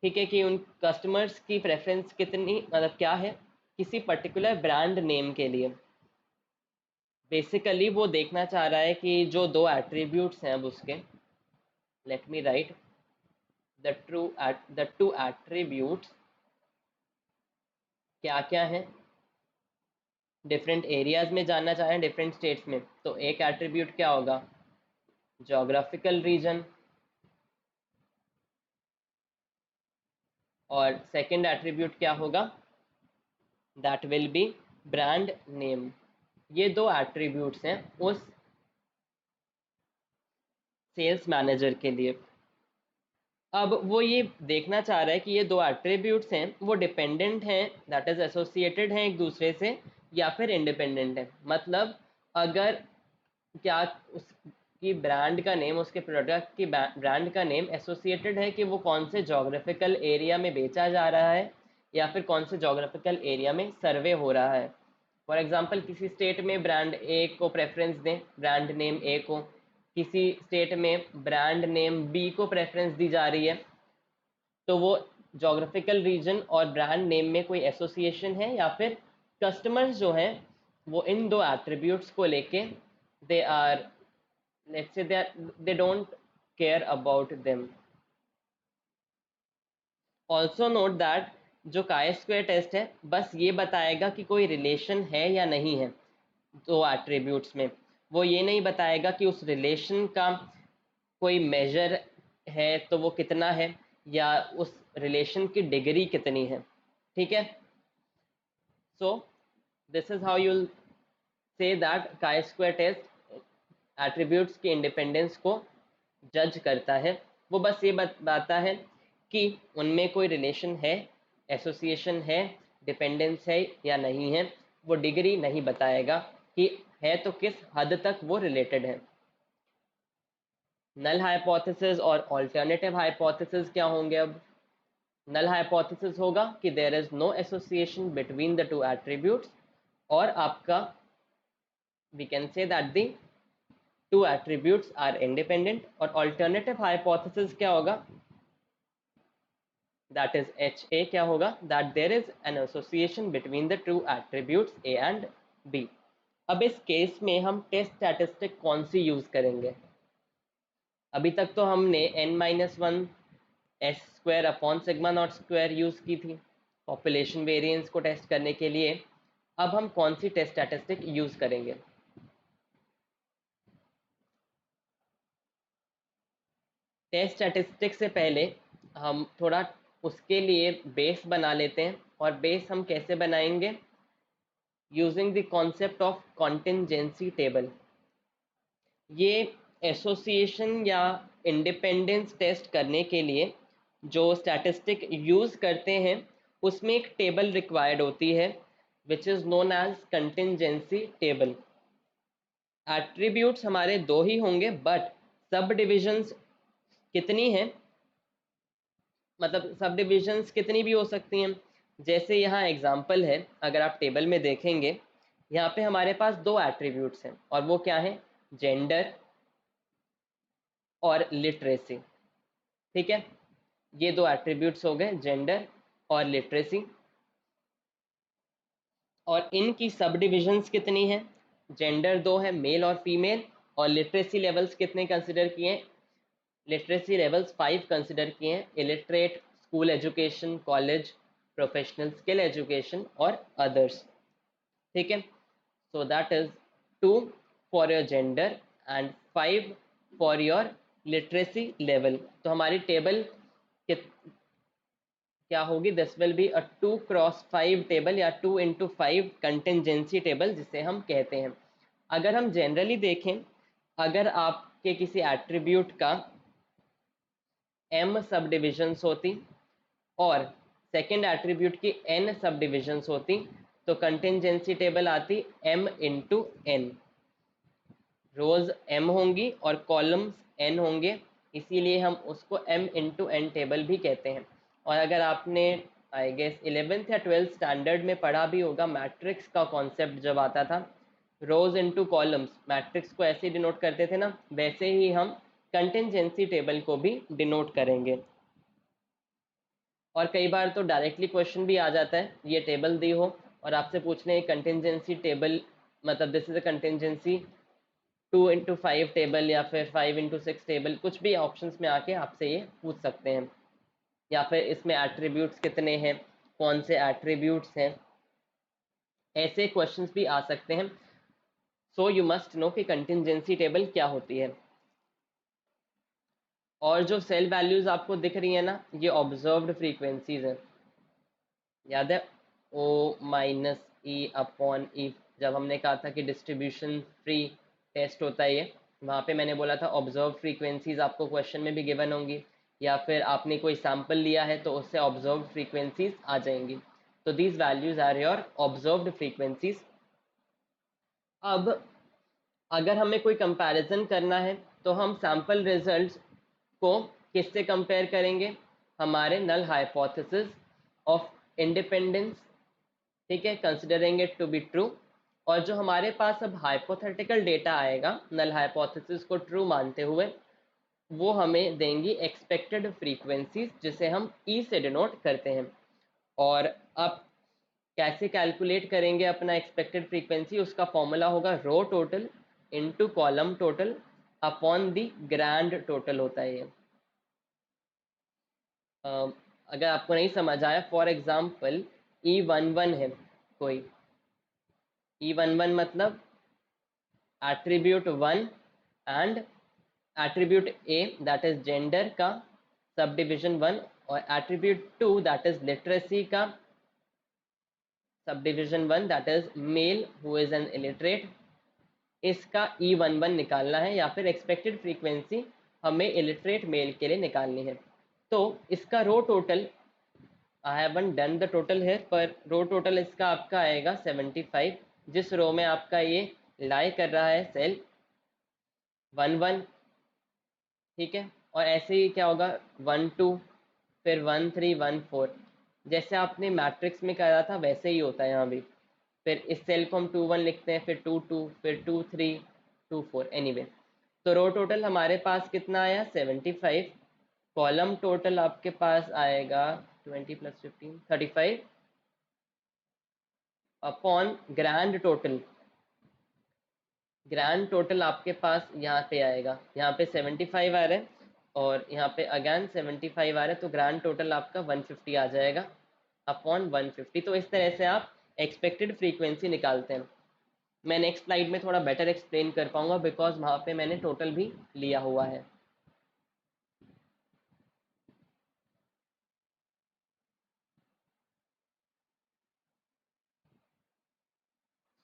ठीक है, कि उन कस्टमर्स की प्रेफरेंस कितनी, मतलब क्या है किसी पर्टिकुलर ब्रांड नेम के लिए। बेसिकली वो देखना चाह रहा है कि जो दो एट्रीब्यूट्स हैं अब उसके, let me right the two attributes क्या क्या हैं, डिफरेंट एरियाज में जानना चाहें डिफरेंट स्टेट्स में, तो एक एट्रीब्यूट क्या होगा, जोग्राफिकल रीजन, और सेकंड एट्रीब्यूट क्या होगा, that will B brand name. ये दो एट्रीब्यूट्स हैं उस सेल्स मैनेजर के लिए। अब वो ये देखना चाह रहा है कि ये दो एट्रीब्यूट्स हैं वो डिपेंडेंट हैं, दैट इज एसोसिएटेड हैं एक दूसरे से, या फिर इंडिपेंडेंट है। मतलब अगर क्या उसकी ब्रांड का नेम, उसके प्रोडक्ट की ब्रांड का नेम एसोसिएटेड है कि वो कौन से जोग्राफिकल एरिया में बेचा जा रहा है या फिर कौन से जोग्राफिकल एरिया में सर्वे हो रहा है। फॉर एग्जांपल किसी स्टेट में ब्रांड ए को प्रेफरेंस दें, ब्रांड नेम ए को, किसी स्टेट में ब्रांड नेम बी को प्रेफरेंस दी जा रही है, तो वो जोग्राफिकल रीजन और ब्रांड नेम में कोई एसोसिएशन है या फिर कस्टमर्स जो हैं वो इन दो एट्रीब्यूट्स को लेके they are, let's say they don't care about them। also note that जो काई स्क्वायर टेस्ट है बस ये बताएगा कि कोई रिलेशन है या नहीं है दो एट्रीब्यूट्स में, वो ये नहीं बताएगा कि उस रिलेशन का कोई मेजर है तो वो कितना है या उस रिलेशन की डिग्री कितनी है। ठीक है, so this is how you'll say that chi square test attributes की इंडिपेंडेंस को जज करता है। वो बस ये बताता है कि उनमें कोई रिलेशन है, एसोसिएशन है, डिपेंडेंस है या नहीं है। वो डिग्री नहीं बताएगा कि है तो किस हद तक वो रिलेटेड है। नल हाइपोथेसिस और ऑल्टरनेटिव हाइपोथेसिस क्या होंगे। अब नल हाइपोथेसिस होगा कि there is no association between the two attributes, और आपका we can say that the two attributes are independent. और ऑल्टरनेटिव हाइपोथेसिस क्या होगा, दैट इज एच ए क्या होगा, that there is an association between the two attributes A and B. अब इस case में हम टेस्ट स्टैटिस्टिक कौन सी यूज करेंगे। अभी तक तो हमने n-1 S square upon sigma naught square use की थी पॉपुलेशन वेरिएंस को टेस्ट करने के लिए। अब हम कौन सी टेस्ट स्टैटिस्टिक यूज करेंगे। टेस्ट स्टैटिस्टिक से पहले हम थोड़ा उसके लिए बेस बना लेते हैं, और बेस हम कैसे बनाएंगे, using the concept of contingency table. ये एसोसिएशन या इंडिपेंडेंस टेस्ट करने के लिए जो स्टैटिस्टिक यूज़ करते हैं उसमें एक टेबल रिक्वायर्ड होती है which is known as contingency table. Attributes हमारे दो ही होंगे बट सब डिविजन्स कितनी हैं, मतलब सब डिविजन्स कितनी भी हो सकती हैं। जैसे यहाँ एग्जाम्पल है, अगर आप टेबल में देखेंगे, यहाँ पे हमारे पास दो एट्रीब्यूट्स हैं और वो क्या है, जेंडर और लिटरेसी। ठीक है, ये दो एट्रीब्यूट्स हो गए, जेंडर और लिटरेसी। और इनकी सब डिविजन्स कितनी हैं, जेंडर दो है, मेल और फीमेल, और लिटरेसी लेवल्स कितने कंसिडर किए हैं, लिटरेसी लेवल्स 5 कंसिडर किए हैं, illiterate, school education, college, professional skill education और अदर्स। ठीक है, so that is 2 for your gender and 5 for your literacy level. तो हमारी टेबल क्या होगी, this will be a 2x5 table या 2x5 कंटिजेंसी टेबल जिसे हम कहते हैं। अगर हम जनरली देखें, अगर आपके किसी एट्रीब्यूट का m सब डिविजन्स होती और सेकेंड एट्रीब्यूट की n सब डिविजन्स होती, तो कंटिजेंसी टेबल आती m इंटू n। रोज m होंगी और कॉलम्स n होंगे, इसीलिए हम उसको m इंटू n टेबल भी कहते हैं। और अगर आपने आई गेस 11th या 12th स्टैंडर्ड में पढ़ा भी होगा, मैट्रिक्स का कॉन्सेप्ट जब आता था, रोज इंटू कॉलम्स, मैट्रिक्स को ऐसे डिनोट करते थे ना, वैसे ही हम कंटिजेंसी टेबल को भी डिनोट करेंगे। और कई बार तो डायरेक्टली क्वेश्चन भी आ जाता है, ये टेबल दी हो और आपसे पूछ लें कंटिजेंसी टेबल, मतलब this is a contingency 2x5 table या फिर 5x6 टेबल, कुछ भी ऑप्शंस में आके आपसे ये पूछ सकते हैं। या फिर इसमें एट्रीब्यूट्स कितने हैं, कौन से एट्रीब्यूट्स हैं, ऐसे क्वेश्चंस भी आ सकते हैं। सो यू मस्ट नो कि कंटिजेंसी टेबल क्या होती है। और जो सेल वैल्यूज आपको दिख रही है ना, ये ऑब्जर्व्ड फ्रीक्वेंसीज है, याद है, ओ माइनस ई अपॉन ई, जब हमने कहा था कि डिस्ट्रीब्यूशन फ्री टेस्ट होता है ये, वहाँ पे मैंने बोला था ऑब्जर्व फ्रीक्वेंसीज आपको क्वेश्चन में भी गिवन होंगी, या फिर आपने कोई सैम्पल लिया है तो उससे ऑब्जर्व फ्रीक्वेंसीज आ जाएंगी। तो these values are your observed frequencies. अब अगर हमें कोई कंपैरिजन करना है तो हम सैम्पल रिजल्ट्स को किससे कंपेयर करेंगे, हमारे नल हाइपोथेसिस ऑफ इंडिपेंडेंस, ठीक है, considering it to be true. और जो हमारे पास अब हाइपोथेटिकल डेटा आएगा नल हाइपोथेसिस को ट्रू मानते हुए, वो हमें देंगी एक्सपेक्टेड फ्रीक्वेंसीज, जिसे हम ई से डिनोट करते हैं। और अब कैसे कैलकुलेट करेंगे अपना एक्सपेक्टेड फ्रीक्वेंसी, उसका फॉर्मूला होगा row total into column total upon the grand total होता है ये। अगर आपको नहीं समझ आया, फॉर एग्जाम्पल E11 है कोई, E11 मतलब attribute 1 and attribute A that is gender का सब डिविजन 1, और एट्रीब्यूट 2 दैट इज लिटरेसी का सब डिविजन 1 that is male who is an illiterate. इसका E11 निकालना है, या फिर एक्सपेक्टेड फ्रीक्वेंसी हमें इलिटरेट मेल के लिए निकालनी है। तो इसका row total, I haven't done the total है, पर रो टोटल इसका आपका आएगा 75, जिस रो में आपका ये लाई कर रहा है सेल 11, ठीक है। और ऐसे ही क्या होगा 12, फिर 13, 14, जैसे आपने मैट्रिक्स में करा था वैसे ही होता है यहाँ भी। फिर इस सेल को हम 21 लिखते हैं, फिर 22, फिर 23, 24, एनीवे। तो रो टोटल हमारे पास कितना आया 75, कॉलम टोटल आपके पास आएगा 20 + 15 35 upon grand total. Grand total आपके पास यहाँ पे आएगा, यहाँ पे 75 आ रहा है और यहाँ पे अगेन 75 आ रहा है, तो ग्रैंड टोटल आपका 150 आ जाएगा अपॉन 150। तो इस तरह से आप एक्सपेक्टेड फ्रीक्वेंसी निकालते हैं। मैं नेक्स्ट स्लाइड में थोड़ा बेटर एक्सप्लेन कर पाऊंगा बिकॉज वहाँ पे मैंने टोटल भी लिया हुआ है।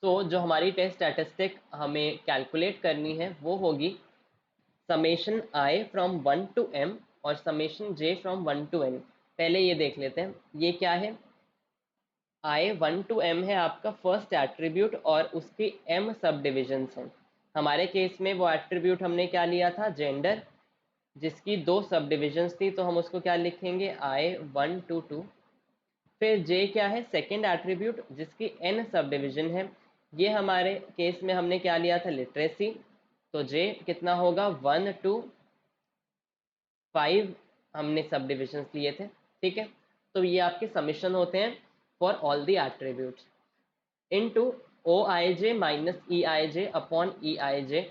तो जो हमारी टेस्ट स्टैटिस्टिक हमें कैलकुलेट करनी है वो होगी summation I from 1 to m और summation j from 1 to n। पहले ये देख लेते हैं ये क्या है। आई 1 to m है आपका फर्स्ट एट्रीब्यूट और उसकी m सब डिविजन्स हैं। हमारे केस में वो एट्रीब्यूट हमने क्या लिया था, जेंडर, जिसकी 2 सब डिविजन्स थी, तो हम उसको क्या लिखेंगे, I1 to 2। फिर J क्या है, सेकेंड एट्रीब्यूट जिसकी n सब डिविजन है। ये हमारे केस में हमने क्या लिया था, लिटरेसी, तो J कितना होगा, 1 to 5 हमने सब डिविजन्स लिए थे। ठीक है, तो ये आपके समीशन होते हैं for all the attributes into OIJ minus EIJ upon EIJ,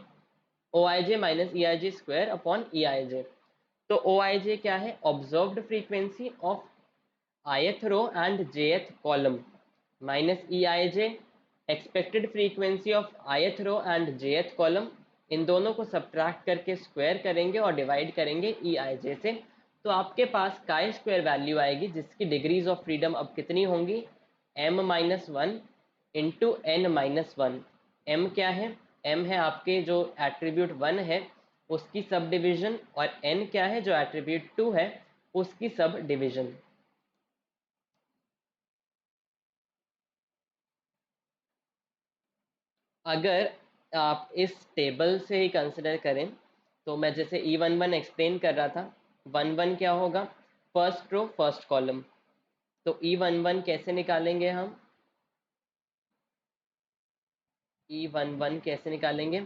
OIJ minus EIJ square upon EIJ। तो OIJ क्या है, observed frequency of ith row and jth column, minus EIJ expected frequency of ith row and jth column. इन दोनों को subtract करके square करेंगे और divide करेंगे EIJ से, तो आपके पास काई स्क्वायर वैल्यू आएगी जिसकी डिग्रीज ऑफ फ्रीडम अब कितनी होंगी, m minus one into n minus one. M क्या है, m है आपके जो एट्रीब्यूट 1 है उसकी सब डिविजन, और n क्या है जो एट्रीब्यूट 2 है उसकी सब डिविजन। अगर आप इस टेबल से ही कंसिडर करें, तो मैं जैसे E11 एक्सप्लेन कर रहा था, 11 क्या होगा, फर्स्ट रो फर्स्ट कॉलम। तो E11 कैसे निकालेंगे हम, E11 कैसे निकालेंगे,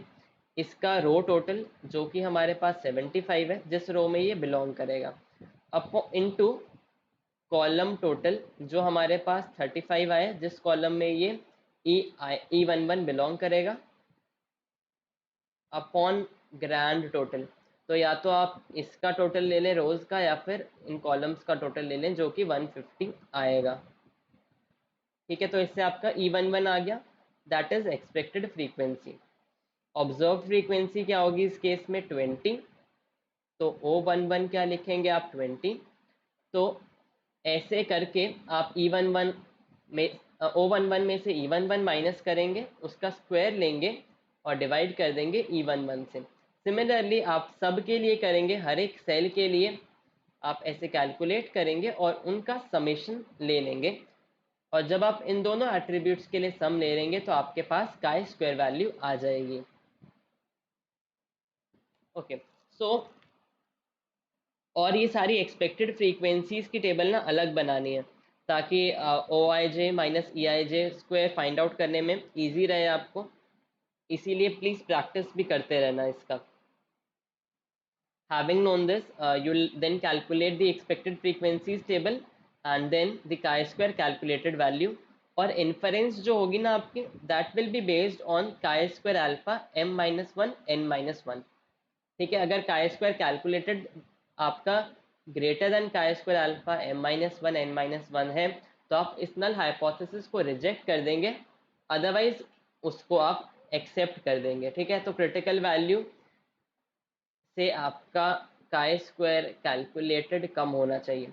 इसका रो टोटल जो कि हमारे पास 75 है, जिस रो में ये बिलोंग करेगा, अपो इनटू कॉलम टोटल जो हमारे पास 35 आए, जिस कॉलम में ये E11 बिलोंग करेगा, अपॉन ग्रैंड टोटल। तो या तो आप इसका टोटल ले लें रोज का, या फिर इन कॉलम्स का टोटल ले लें जो कि 150 आएगा। ठीक है, तो इससे आपका E11 आ गया, that is expected frequency. Observe frequency क्या होगी इस केस में, 20, तो O11 क्या लिखेंगे आप, 20। तो ऐसे करके आप E11 में O11 में से E11 माइनस करेंगे, उसका स्क्वायर लेंगे और डिवाइड कर देंगे E11 से। सिमिलरली आप सब के लिए करेंगे, हर एक सेल के लिए आप ऐसे कैलकुलेट करेंगे और उनका समेशन ले लेंगे, और जब आप इन दोनों एट्रीब्यूट्स के लिए सम ले लेंगे तो आपके पास काई स्क्वायर वैल्यू आ जाएगी। ओके, सो और ये सारी एक्सपेक्टेड फ्रीक्वेंसीज की टेबल ना अलग बनानी है, ताकि OIJ minus EIJ square find out करने में इजी रहे आपको, इसीलिए प्लीज़ प्रैक्टिस भी करते रहना इसका। Having known this, you'll then calculate the expected frequencies table and then the chi-square calculated value, और inference जो होगी ना आपकी, that will be based on chi-square alpha m minus one n minus one. ठीक है, अगर chi-square calculated आपका greater than chi-square alpha m minus one n minus one है, तो आप इस नल हाइपोथेसिस को रिजेक्ट कर देंगे, अदरवाइज उसको आप एक्सेप्ट कर देंगे। ठीक है, तो क्रिटिकल वैल्यू से आपका काई स्क्वायर कैलकुलेटेड कम होना चाहिए।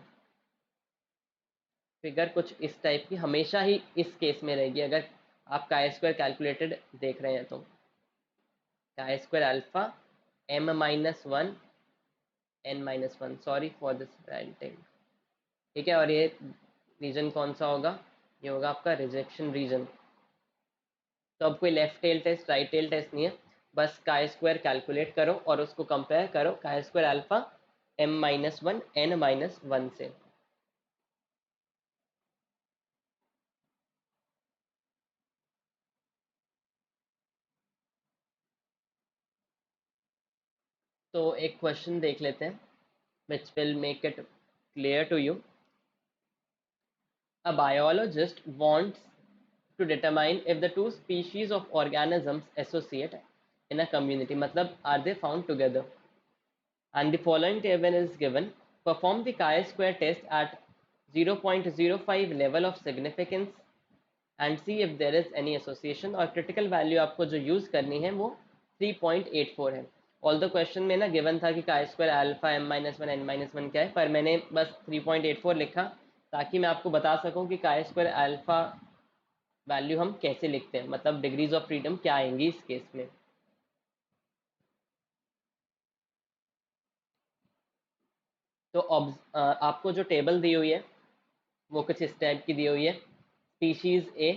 फिगर कुछ इस टाइप की हमेशा ही इस केस में रहेगी, अगर आप काई स्क्वायर कैलकुलेटेड देख रहे हैं तो chi square alpha m minus one n minus one, sorry for this writing. ठीक है, और ये रीजन कौन सा होगा, ये होगा आपका रिजेक्शन रीजन। तो अब कोई left tail test right tail test नहीं है, बस काई स्क्वायर कैलकुलेट करो और उसको कंपेयर करो काई square alpha m minus one n minus one से। तो एक क्वेश्चन देख लेते हैं which will make it clear to you. A biologist wants to determine if the two species of organisms associate in a community, मतलब are they found together, and the following table is given. Perform the chi-square test at 0.05 level of significance and see if there is any association, और critical value आपको जो use करनी है वो 3.84 है। All the question में ना given था कि chi square alpha m minus one n minus one क्या है, पर मैंने बस 3.84 लिखा ताकि मैं आपको बता सकूं कि काई स्क्वायर अल्फा वैल्यू हम कैसे लिखते हैं, मतलब डिग्रीज ऑफ फ्रीडम क्या आएंगी इस केस में। तो आपको जो टेबल दी हुई है वो कुछ इस टाइप की दी हुई है, species A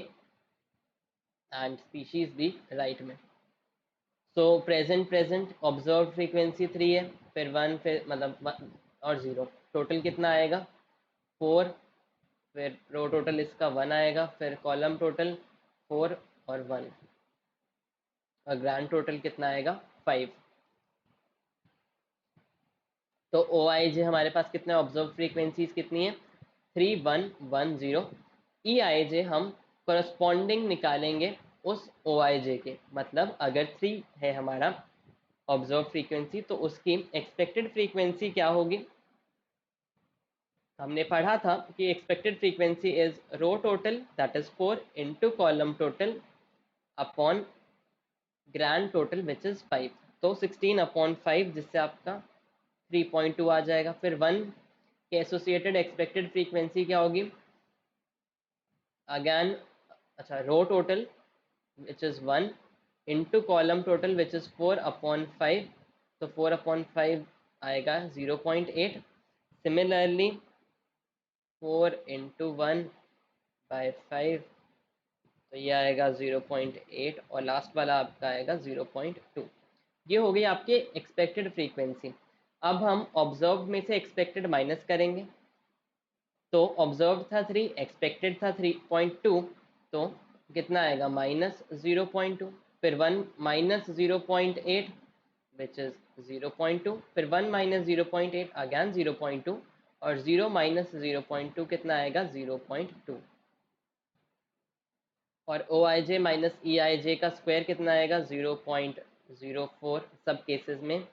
and species B right में। सो प्रेजेंट ऑब्जर्व फ्रीक्वेंसी 3 है, फिर 1, फिर मतलब और 0, टोटल कितना आएगा 4, फिर रो टोटल इसका 1 आएगा, फिर कॉलम टोटल 4 और 1, और ग्रैंड टोटल कितना आएगा 5। तो ओ आई जे हमारे पास कितने ऑब्जर्व फ्रीक्वेंसीज कितनी है 3110। ई आई जे हम करस्पॉन्डिंग निकालेंगे उस ओ आई जे के, मतलब अगर 3 है हमारा ऑब्जर्व फ्रीक्वेंसी तो उसकी एक्सपेक्टेड फ्रीक्वेंसी क्या होगी। हमने पढ़ा था कि expected frequency is row total that is 4 into column total upon grand total which is 5। तो 16/5 जिससे आपका 3.2 आ जाएगा। फिर 1 के एसोसिएटेड एक्सपेक्टेड फ्रीक्वेंसी क्या होगी अगैन, अच्छा row total which is 1 into column total which is 4/5, तो 4/5 आएगा 0.8। सिमिलरली 4 इंटू 1/5, तो ये आएगा 0.8, और लास्ट वाला आपका आएगा 0.2। ये हो गई आपकी एक्सपेक्टेड फ्रीक्वेंसी। अब हम ऑब्जर्व में से एक्सपेक्टेड माइनस करेंगे, तो ऑब्जर्व था 3, एक्सपेक्टेड था 3.2, तो कितना आएगा -0.2। फिर 1 माइनस 0.8 विच इज 0.2, फिर 1 माइनस 0.8 अगैन 0.2, और 0 माइनस 0.2 कितना आएगा 0.2। और O I J minus E I जे का स्क्वायर कितना आएगा 0.04, सब केसेस में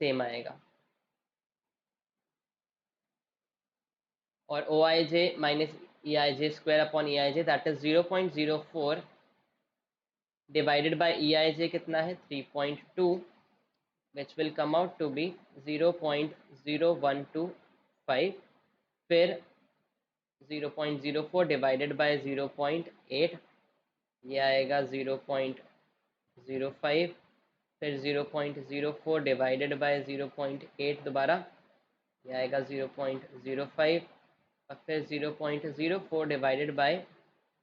सेम आएगा। और O I J minus E I J square upon E I J that is 0.04 divided by E I J कितना है 3.2, which will come out to be 0.0125। फिर 0.04 डिवाइडेड बाय 0.8, ये आएगा 0.05। फिर 0.04 डिवाइडेड बाय 0.8 दोबारा, ये आएगा 0.05, और फिर 0.04 डिवाइडेड बाय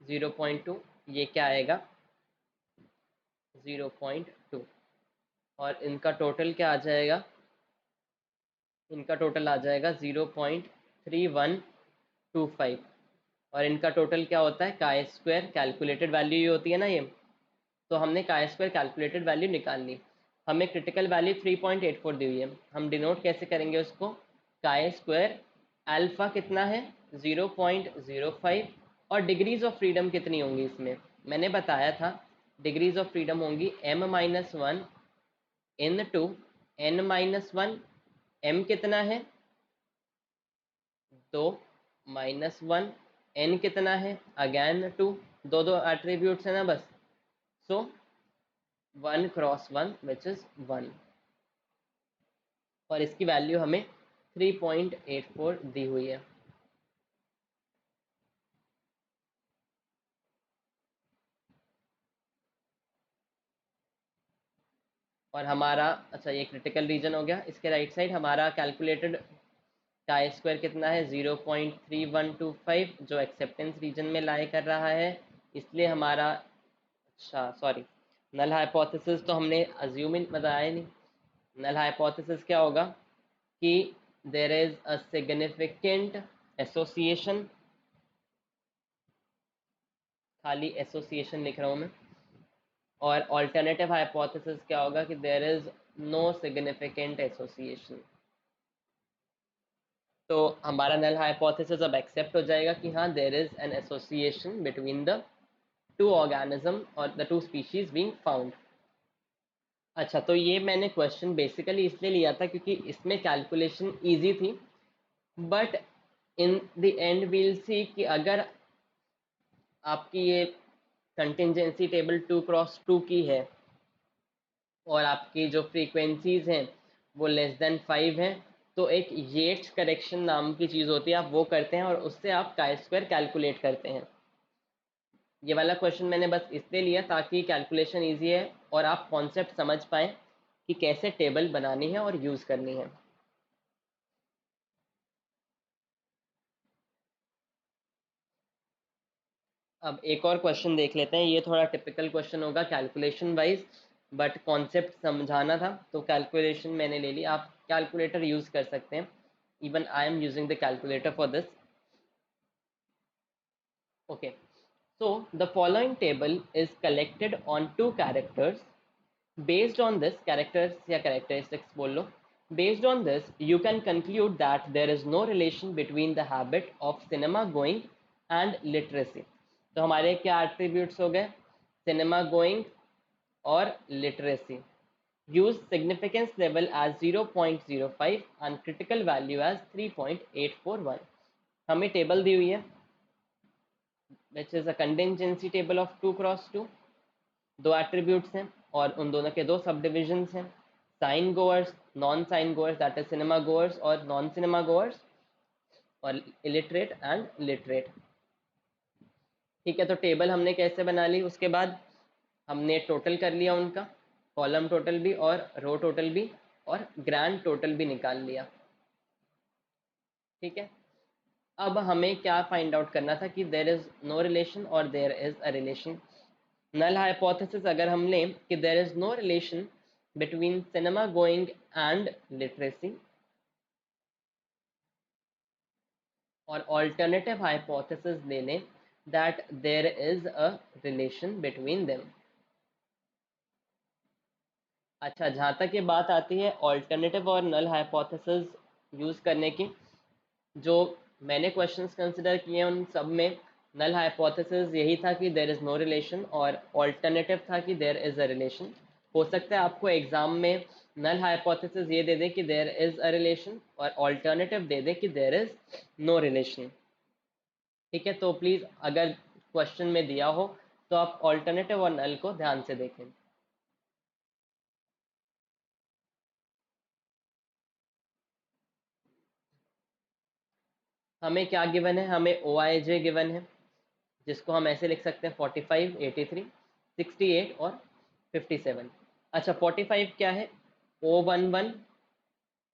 0.2, ये क्या आएगा 0.2। और इनका टोटल क्या आ जाएगा, इनका टोटल आ जाएगा 0.3125। और इनका टोटल क्या होता है काई स्क्वायर, कैलकुलेटेड वैल्यू ये होती है ना ये, तो हमने काई स्क्वायर कैलकुलेटेड वैल्यू निकालनी। हमें क्रिटिकल वैल्यू 3.84 दी हुई है, हम डिनोट कैसे करेंगे उसको, काई स्क्वायर अल्फा कितना है 0.05, और डिग्रीज ऑफ फ्रीडम कितनी होंगी इसमें, मैंने बताया था डिग्रीज ऑफ फ्रीडम होंगी m-1 in to n-1। m कितना है 2 -1, n कितना है अगैन 2, दो एट्रीब्यूट्स है ना बस, सो 1 क्रॉस 1 विच इज 1, और इसकी वैल्यू हमें 3.84 दी हुई है। और हमारा, अच्छा ये क्रिटिकल रीजन हो गया, इसके राइट साइड हमारा कैलकुलेटेड काई स्क्वायर कितना है 0.3125, जो एक्सेप्टेंस रीजन में लाई कर रहा है, इसलिए हमारा, अच्छा सॉरी, नल हाइपोथेसिस तो हमने अज्यूम ही बताया नहीं। नल हाइपोथेसिस क्या होगा कि there is a significant association, खाली एसोसिएशन लिख रहा हूँ मैं, और ऑल्टरनेटिव हाइपोथेसिस क्या होगा कि there is no significant association. तो हमारा नल हाइपोथेसिस अब एक्सेप्ट हो जाएगा कि हाँ there is an association between the two organism और the two species being found. अच्छा, तो ये मैंने क्वेश्चन बेसिकली इसलिए लिया था क्योंकि इसमें कैलकुलेशन इजी थी, but in the end we'll see कि अगर आपकी ये कंटिंजेंसी टेबल 2x2 की है और आपकी जो फ्रीक्वेंसीज हैं वो <5 हैं, तो एक येट्स करेक्शन नाम की चीज़ होती है, आप वो करते हैं और उससे आप काई स्क्वायर कैलकुलेट करते हैं। ये वाला क्वेश्चन मैंने बस इसलिए लिया ताकि कैलकुलेशन ईजी है और आप कॉन्सेप्ट समझ पाएँ कि कैसे टेबल बनानी है और यूज़ करनी है। अब एक और क्वेश्चन देख लेते हैं, ये थोड़ा टिपिकल क्वेश्चन होगा कैलकुलेशन वाइज, बट कॉन्सेप्ट समझाना था तो कैलकुलेशन मैंने ले ली। आप कैलकुलेटर यूज़ कर सकते हैं, even I am using the calculator for this. Okay, so the following table is collected on two characters. Based on this, characters या characteristics बोल लो, based on this you can conclude that there is no relation between the habit of cinema going and literacy. तो हमारे क्या attributes हो गए? Cinema going और literacy. Use significance level as 0.05 and critical value as 3.841. हमें table दी हुई है which is a contingency table of 2x2। दो एट्रीब्यूट्स हैं और उन दोनों के दो सब डिविजन्स हैं, cine goers, non cine goers that is cinema goers और नॉन सिनेमा गोअर्स, और इलिटरेट एंड लिटरेट। ठीक है, तो टेबल हमने कैसे बना ली, उसके बाद हमने टोटल कर लिया उनका, कॉलम टोटल भी और रो टोटल भी और ग्रैंड टोटल भी निकाल लिया। ठीक है, अब हमें क्या फाइंड आउट करना था कि देयर इज नो रिलेशन और there is a relation. Null hypothesis अगर हम लें कि there is no relation between cinema going and literacy, और ऑल्टरनेटिव हाइपोथेसिस ले लें that there is a relation between them. अच्छा, जहाँ तक ये बात आती है ऑल्टरनेटिव और नल हाइपोथेसिस यूज़ करने की, जो मैंने क्वेश्चंस कंसिडर किए उन सब में नल हाइपोथेसिस यही था कि देर इज़ नो रिलेशन, और ऑल्टरनेटिव था कि देर इज़ अ रिलेशन। हो सकता है आपको एग्जाम में नल हाइपोथेसिस ये दे दे कि देर इज़ अ रिलेशन और ऑल्टरनेटिव दे दे कि देर इज़ नो रिलेशन। ठीक है, तो प्लीज़ अगर क्वेश्चन में दिया हो तो आप ऑल्टरनेटिव और नल को ध्यान से देखें। हमें क्या गिवन है, हमें ओ आई जे गिवन है, जिसको हम ऐसे लिख सकते हैं 45, 83, 68 और 57। अच्छा, 45 क्या है, O11,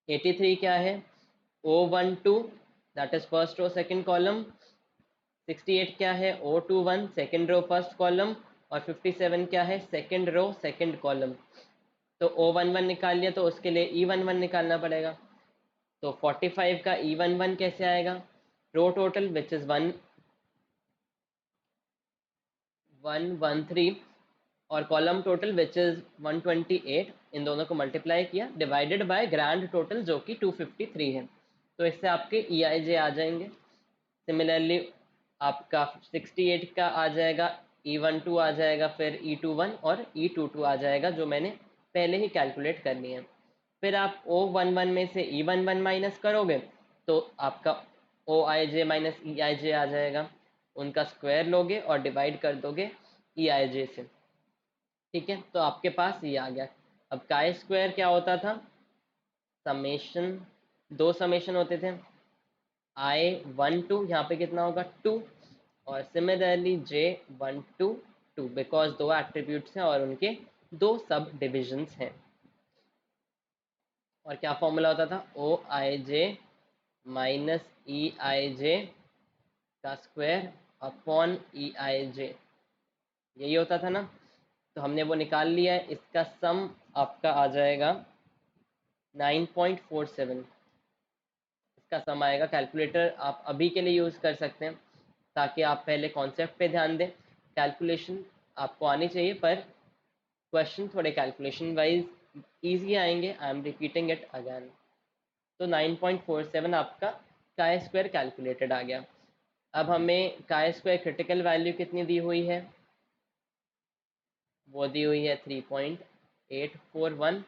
83 क्या है, O12 that is first row second column, 68 क्या है, O21 second row first column, और 57 क्या है, सेकंड रो सेकंड कॉलम। तो O11 निकाल लिया तो उसके लिए E11 निकालना पड़ेगा। तो 45 का E11 कैसे आएगा, रो टोटल विच इज 113 और कॉलम टोटल विच इज 128, इन दोनों को मल्टीप्लाई किया डिवाइडेड बाय ग्रैंड टोटल जो कि 253 है, तो इससे आपके ई आई जे आ जाएंगे। सिमिलरली आपका 68 का आ जाएगा, E12 आ जाएगा, फिर E21 और E22 आ जाएगा जो मैंने पहले ही कैलकुलेट कर लिए हैं। फिर आप O11 में से E11 माइनस करोगे तो आपका ओ I J minus E I जे आ जाएगा, उनका स्क्वायर लोगे और डिवाइड कर दोगे ई आई जे से। ठीक है, तो आपके पास ये आ गया। अब काय स्क्वायर क्या होता था, समेशन, दो समेशन होते थे, I12 यहाँ पे कितना होगा 2, और सिमिलरली J12 2, बिकॉज दो एट्रीब्यूट्स हैं और उनके दो सब डिविजन्स हैं। और क्या फॉर्मूला होता था, ओ I J minus E I जे का स्क्वायर अपॉन ई आई जे, यही होता था ना। तो हमने वो निकाल लिया है, इसका सम आपका आ जाएगा 9.47, इसका सम आएगा। कैलकुलेटर आप अभी के लिए यूज़ कर सकते हैं ताकि आप पहले कॉन्सेप्ट पे ध्यान दें। कैलकुलेशन आपको आनी चाहिए पर क्वेश्चन थोड़े कैलकुलेशन वाइज ईजी आएंगे, I am repeating it again. तो 9.47 आपका काय स्क्वायर कैलकुलेटेड आ गया। अब हमें काय स्क्वायर क्रिटिकल वैल्यू कितनी दी हुई है, वो दी हुई है 3.841।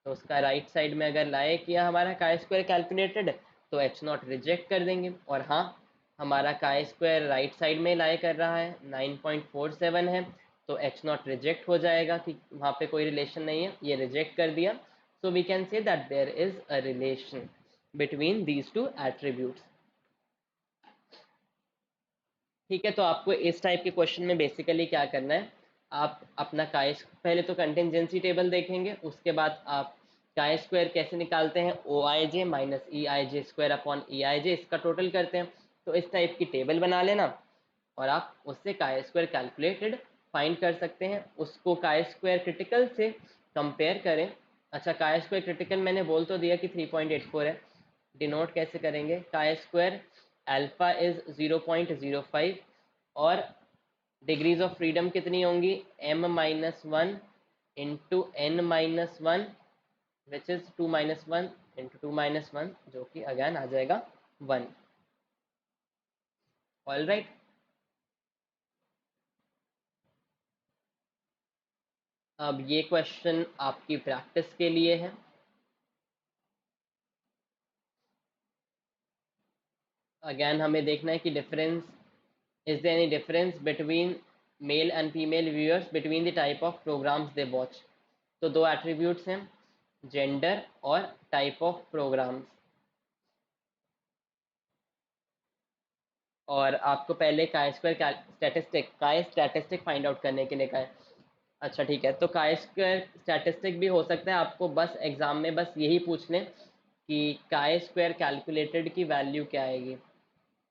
तो उसका राइट साइड में अगर लाए किया हमारा काय स्क्वायर कैलकुलेटेड तो एच नॉट रिजेक्ट कर देंगे, और हाँ हमारा काय स्क्वायर राइट साइड में लाए कर रहा है 9.47 है, तो एच नॉट रिजेक्ट हो जाएगा कि वहाँ पे कोई रिलेशन नहीं है, ये रिजेक्ट कर दिया। So we can say that there is a relation between these two attributes. ठीक है, तो आपको इस टाइप के क्वेश्चन में बेसिकली क्या करना है, आप अपना काय, पहले तो कंटिजेंसी टेबल देखेंगे, उसके बाद आप काय स्क्वायर कैसे निकालते हैं, ओ I J minus E I J square upon E I जे, इसका टोटल करते हैं। तो इस टाइप की टेबल बना लेना और आप उससे काय स्क्वायर कैलकुलेटेड फाइंड कर सकते हैं, उसको काई स्क्वायर क्रिटिकल से कंपेयर करें। अच्छा, काई स्क्वायर क्रिटिकल मैंने बोल तो दिया कि 3.84 है। डिनोट कैसे करेंगे? काई स्क्वायर अल्फा इज 0.05 और डिग्रीज ऑफ फ्रीडम कितनी होंगी? m-1 into n-1 which is 2-1 into 2-1 जो कि अगेन आ जाएगा 1। ऑल राइट, अब ये क्वेश्चन आपकी प्रैक्टिस के लिए है। अगेन हमें देखना है कि difference, is there any difference between male and female viewers between the type of programmes they watch. तो दो एट्रीब्यूट्स हैं, जेंडर और टाइप ऑफ प्रोग्राम्स। और आपको पहले काई स्क्वायर स्टैटिस्टिक फाइंड आउट करने के लिए कहा है। अच्छा ठीक है, तो काई स्क्वायर स्टैटिस्टिक भी हो सकता है, आपको बस एग्जाम में बस यही पूछ लें कि काई स्क्वायर कैलकुलेटेड की वैल्यू क्या आएगी।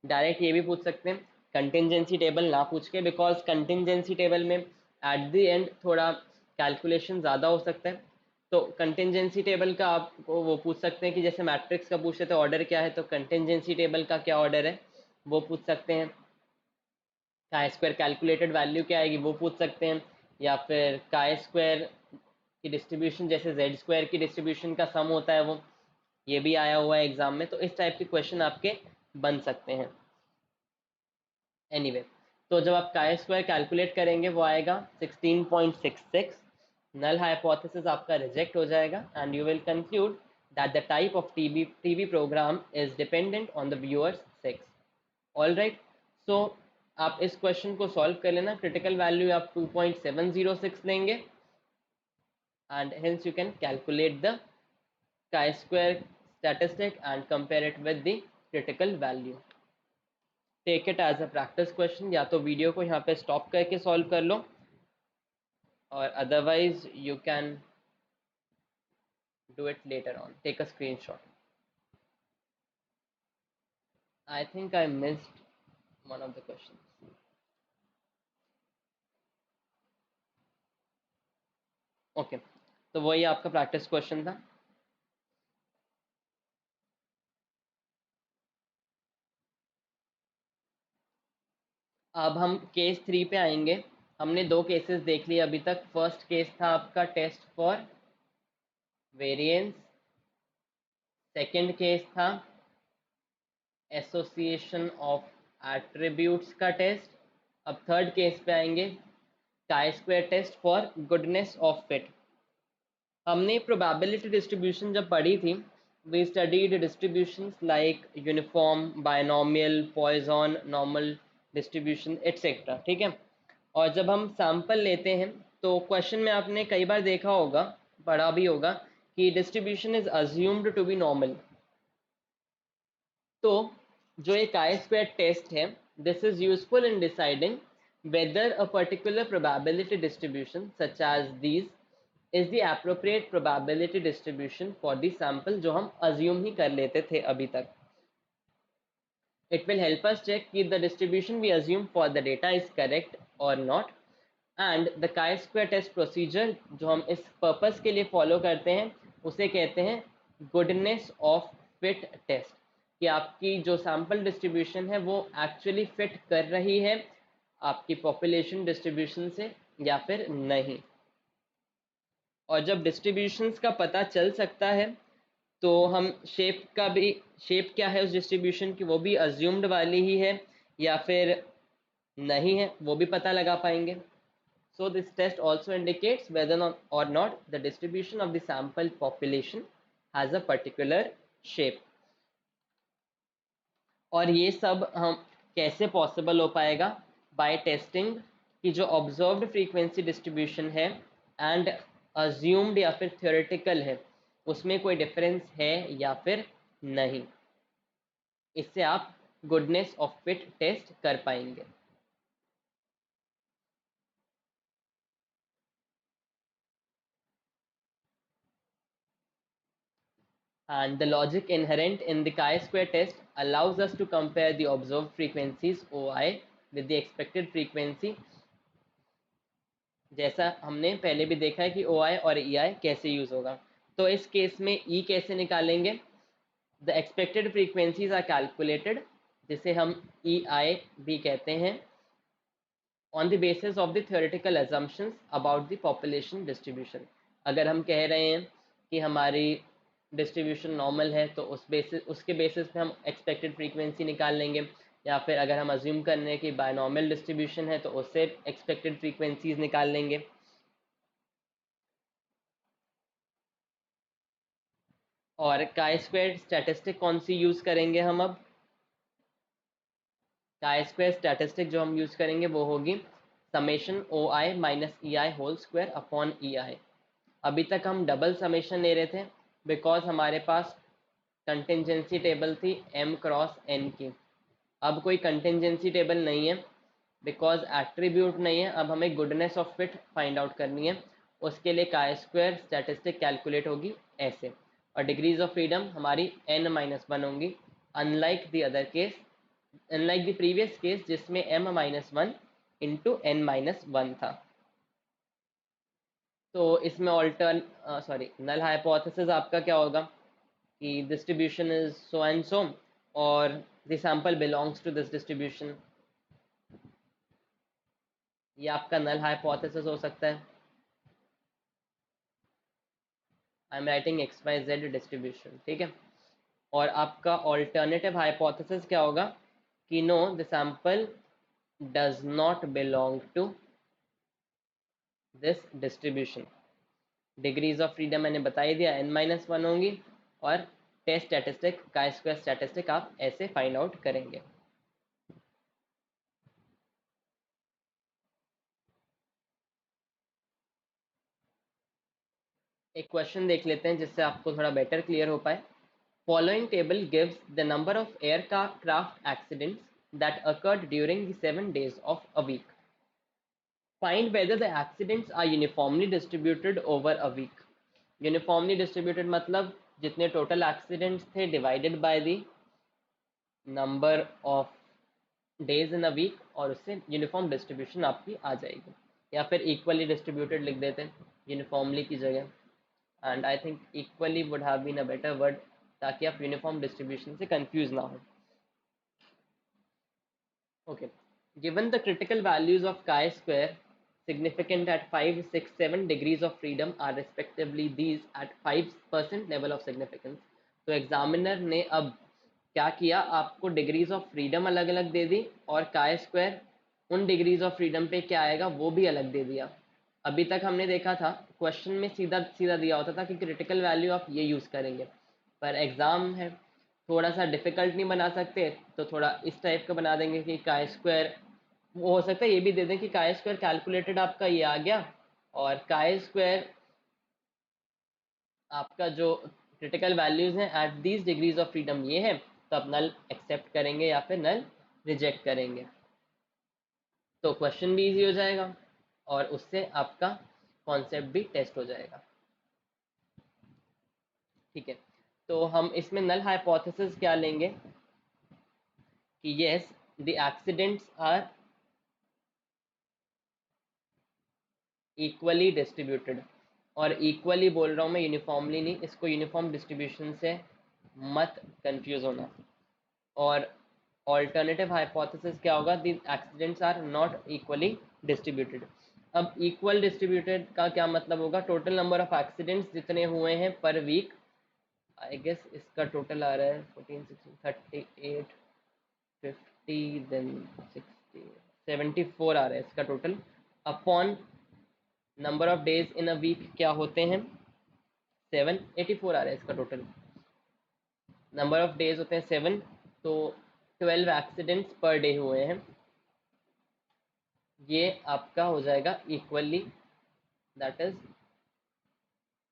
डायरेक्ट ये भी पूछ सकते हैं, कंटिंजेंसी टेबल ना पूछ के, बिकॉज कंटिंजेंसी टेबल में एट द एंड थोड़ा कैलकुलेशन ज़्यादा हो सकता है। तो कंटिंजेंसी टेबल का आपको वो पूछ सकते हैं कि जैसे मैट्रिक्स का पूछ रहे थे ऑर्डर क्या है, तो कंटिंजेंसी टेबल का क्या ऑर्डर है वो पूछ सकते हैं। काई स्क्वायर कैलकुलेटेड वैल्यू क्या आएगी वो पूछ सकते हैं, या फिर काई स्क्वायर की डिस्ट्रीब्यूशन जैसे जेड स्क्वायर की डिस्ट्रीब्यूशन का सम होता है वो, ये भी आया हुआ है एग्जाम में, तो इस टाइप के क्वेश्चन आपके बन सकते हैं। एनीवे तो जब आप काई स्क्वायर कैलकुलेट करेंगे वो आएगा 16.66। नल हाइपोथेसिस आपका रिजेक्ट हो जाएगा and you will conclude that the type of TV programme is dependent on the viewers sex. All right, so आप इस क्वेश्चन को सॉल्व कर लेना। क्रिटिकल वैल्यू आप 2.706 लेंगे and hence you can calculate the chi square statistic and compare it with the critical value. Take it as a practice question, या तो video को यहाँ पे स्टॉप करके सॉल्व कर लो और otherwise you can do it later on, take a screenshot. I think I missed one of the question. Okay, तो वही आपका प्रैक्टिस क्वेश्चन था। अब हम केस 3 पे आएंगे। हमने दो केसेस देख लिए अभी तक। फर्स्ट केस था आपका test for variance, second case था एसोसिएशन ऑफ एट्रीब्यूट्स का टेस्ट। अब थर्ड केस पे आएंगे, chi square test for goodness of fit. हमने प्रोबेबिलिटी डिस्ट्रीब्यूशन जब पढ़ी थी, we studied distributions like uniform, binomial, Poisson, normal distribution etcetera, ठीक है। और जब हम सैंपल लेते हैं तो क्वेश्चन में आपने कई बार देखा होगा, पढ़ा भी होगा कि distribution is assumed to be normal. तो जो एक आई स्क्वायर टेस्ट है, this is useful in deciding whether a particular probability distribution such as these is the appropriate probability distribution for the sample जो हम assume ही कर लेते थे अभी तक। It will help us check if the distribution we assume for the data is correct or not, and the chi-square test procedure जो हम इस पर्पस के लिए फॉलो करते हैं उसे कहते हैं गुडनेस ऑफ फिट टेस्ट, कि आपकी जो सैम्पल डिस्ट्रीब्यूशन है वो एक्चुअली फिट कर रही है आपकी पॉपुलेशन डिस्ट्रीब्यूशन से या फिर नहीं। और जब डिस्ट्रीब्यूशंस का पता चल सकता है तो हम शेप का भी, शेप क्या है उस डिस्ट्रीब्यूशन की वो भी अज्यूम्ड वाली ही है या फिर नहीं है वो भी पता लगा पाएंगे। So this test also indicates whether or not the distribution of the sample population has a particular shape। और ये सब हम कैसे पॉसिबल हो पाएगा? बाय टेस्टिंग कि जो ऑब्जर्व्ड फ्रीक्वेंसी डिस्ट्रीब्यूशन है एंड अज्यूम्ड या फिर थ्योरेटिकल है उसमें कोई डिफरेंस है या फिर नहीं। इससे आप गुडनेस ऑफ फिट टेस्ट कर पाएंगे। And the logic inherent in the chi-square test allows us to compare the observed frequencies OI with the expected frequency जैसा हमने पहले भी देखा है कि ओ आई और ई आई कैसे यूज होगा। तो इस केस में ई कैसे निकालेंगे? The expected frequencies are calculated, जिसे हम ई आई भी कहते हैं, on the basis of the theoretical assumptions about the population distribution। अगर हम कह रहे हैं कि हमारी डिस्ट्रीब्यूशन नॉर्मल है तो उसके बेसिस पे हम एक्सपेक्टेड फ्रीक्वेंसी निकाल लेंगे, या फिर अगर हम अज्यूम कर रहे हैं कि बायनॉर्मल डिस्ट्रीब्यूशन है तो उससे एक्सपेक्टेड फ्रीक्वेंसीज निकाल लेंगे। और काई स्क्वायर स्टैटिस्टिक कौन सी यूज़ करेंगे हम अब? काई स्क्वायर स्टैटिस्टिक जो हम यूज़ करेंगे वो होगी summation O I minus E I whole square upon E आई। अभी तक हम डबल समेशन ले रहे थे बिकॉज हमारे पास कंटिजेंसी टेबल थी m क्रॉस n की। अब कोई कंटिजेंसी टेबल नहीं है बिकॉज एट्रीब्यूट नहीं है, अब हमें goodness of fit find out करनी है। उसके लिए काई स्क्वायर स्टैटिस्टिक कैलकुलेट होगी ऐसे, और डिग्रीज ऑफ फ्रीडम हमारी n-1 होंगी, unlike the other case, unlike the previous case जिसमें m-1 इंटू n-1 था। तो इसमें ऑल्टर्न सॉरी नल हाइपोथेसिस आपका क्या होगा कि distribution is so and so, और the sample belongs to this distribution. ये आपका नल हाइपोथेसिस हो सकता है। I am writing X Y Z distribution, ठीक है। और आपका ऑल्टरनेटिव हाइपोथेसिस क्या होगा कि no the sample does not belong to this distribution. Degrees of freedom मैंने बता ही दिया n-1 होंगी, और test statistic chi square statistic आप ऐसे फाइंड आउट करेंगे। एक क्वेश्चन देख लेते हैं जिससे आपको थोड़ा बेटर क्लियर हो पाए। Following table gives the number of aircraft accidents that occurred during the 7 days of a week. Find whether the accidents are uniformly distributed over a week. Uniformly distributed मतलब जितने टोटल एक्सीडेंट्स थे divided by the number of days in a week, और उससे uniform distribution आपकी आ जाएगी। या फिर equally distributed लिख देते हैं यूनिफॉर्मली की जगह, and I think equally would have been a better word, ताकि आप यूनिफॉर्म डिस्ट्रीब्यूशन से कंफ्यूज ना हो। Okay, given the critical values of chi square significant at 5, 6, 7 degrees of freedom are respectively these at 5% level of significance। तो examiner ने अब क्या किया, आपको डिग्रीज ऑफ फ्रीडम अलग अलग दे दी, और chi स्क्वायर उन डिग्रीज ऑफ फ्रीडम पे क्या आएगा वो भी अलग दे दिया। अभी तक हमने देखा था क्वेश्चन में सीधा सीधा दिया होता था कि क्रिटिकल वैल्यू आप ये यूज़ करेंगे, पर एग्ज़ाम है थोड़ा सा डिफिकल्ट नहीं बना सकते, तो थोड़ा इस टाइप का बना देंगे कि chi स्क्वायर, वो हो सकता है ये भी दे दें कि chi स्क्वायर कैलकुलेटेड आपका ये आ गया, और chi स्क्वायर आपका जो क्रिटिकल वैल्यूज हैं at these degrees of freedom ये है, तो आप नल एक्सेप्ट करेंगे या फिर नल रिजेक्ट करेंगे। तो क्वेश्चन भी इजी हो जाएगा और उससे आपका कॉन्सेप्ट भी टेस्ट हो जाएगा, ठीक है। तो हम इसमें नल हाइपोथेसिस क्या लेंगे कि yes the accidents are equally distributed, और इक्वली बोल रहा हूँ मैं, यूनिफॉर्मली नहीं, इसको यूनिफॉर्म डिस्ट्रीब्यूशन से मत कंफ्यूज होना। और ऑल्टरनेटिव हाइपोथेसिस क्या होगा, the accidents are not equally distributed. अब इक्वल डिस्ट्रीब्यूटेड का क्या मतलब होगा, टोटल नंबर ऑफ एक्सीडेंट्स जितने हुए हैं पर वीक, आई गेस इसका टोटल आ रहा है 14, 16, 38, 50, देन 60, 74 आ रहा है इसका total, upon number of days in a week क्या होते हैं 7, 84 आ रहा है इसका टोटल, नंबर ऑफ डेज होते हैं 7, तो 12 एक्सीडेंट्स पर डे हुए हैं, ये आपका हो जाएगा इक्वली, दैट इज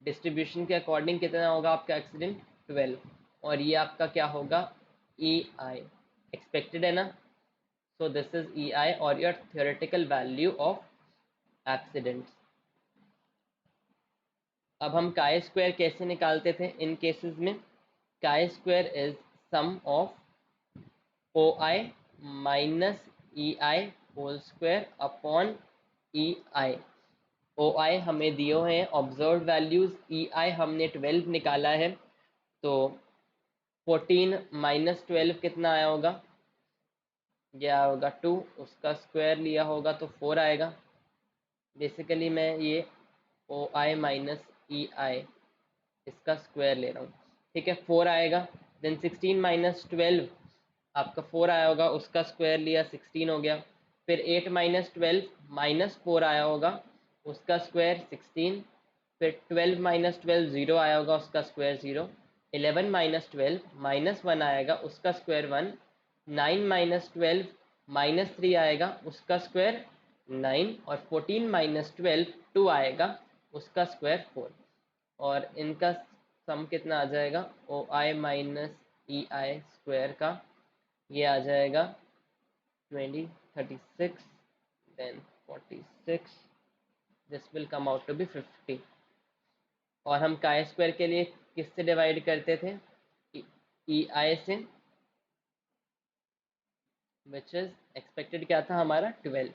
डिस्ट्रीब्यूशन के अकॉर्डिंग कितना होगा आपका एक्सीडेंट 12, और ये आपका क्या होगा ई आई, एक्सपेक्टेड है ना, सो दिस इज ई आई और your theoretical value of accidents. अब हम chi स्क्वायर कैसे निकालते थे इन केसेस में, chi square is sum of O I minus E I whole square upon E I. O I हमें दिए हैं ऑब्जर्व वैल्यूज, ई आई हमने 12 निकाला है, तो 14 माइनस 12 कितना आया होगा, ये आया होगा 2, उसका स्क्वायर लिया होगा तो 4 आएगा। बेसिकली मैं ये ओ आई माइनस ई आई इसका स्क्वायर ले रहा हूँ, ठीक है, 4 आएगा। देन 16 माइनस 12 आपका 4 आया होगा, उसका स्क्वायर लिया 16 हो गया। फिर 8 माइनस 12 माइनस 4 आया होगा, उसका स्क्वायर 16। फिर 12 माइनस 12 ज़ीरो आया होगा, उसका स्क्वायर 0। 11 माइनस 12 माइनस 1 आएगा, उसका स्क्वायर 1। 9 माइनस 12 माइनस 3 आएगा, उसका स्क्वायर 9। और 14 माइनस 12 2 आएगा, उसका स्क्वायर 4। और इनका सम कितना आ जाएगा, ओ I minus E I square का, ये आ जाएगा 20, 36, then 46, this will come out to be 50। और हम काय स्क्वायर के लिए किससे डिवाइड करते थे, ई आई से, विच इज एक्सपेक्टेड क्या था हमारा 12।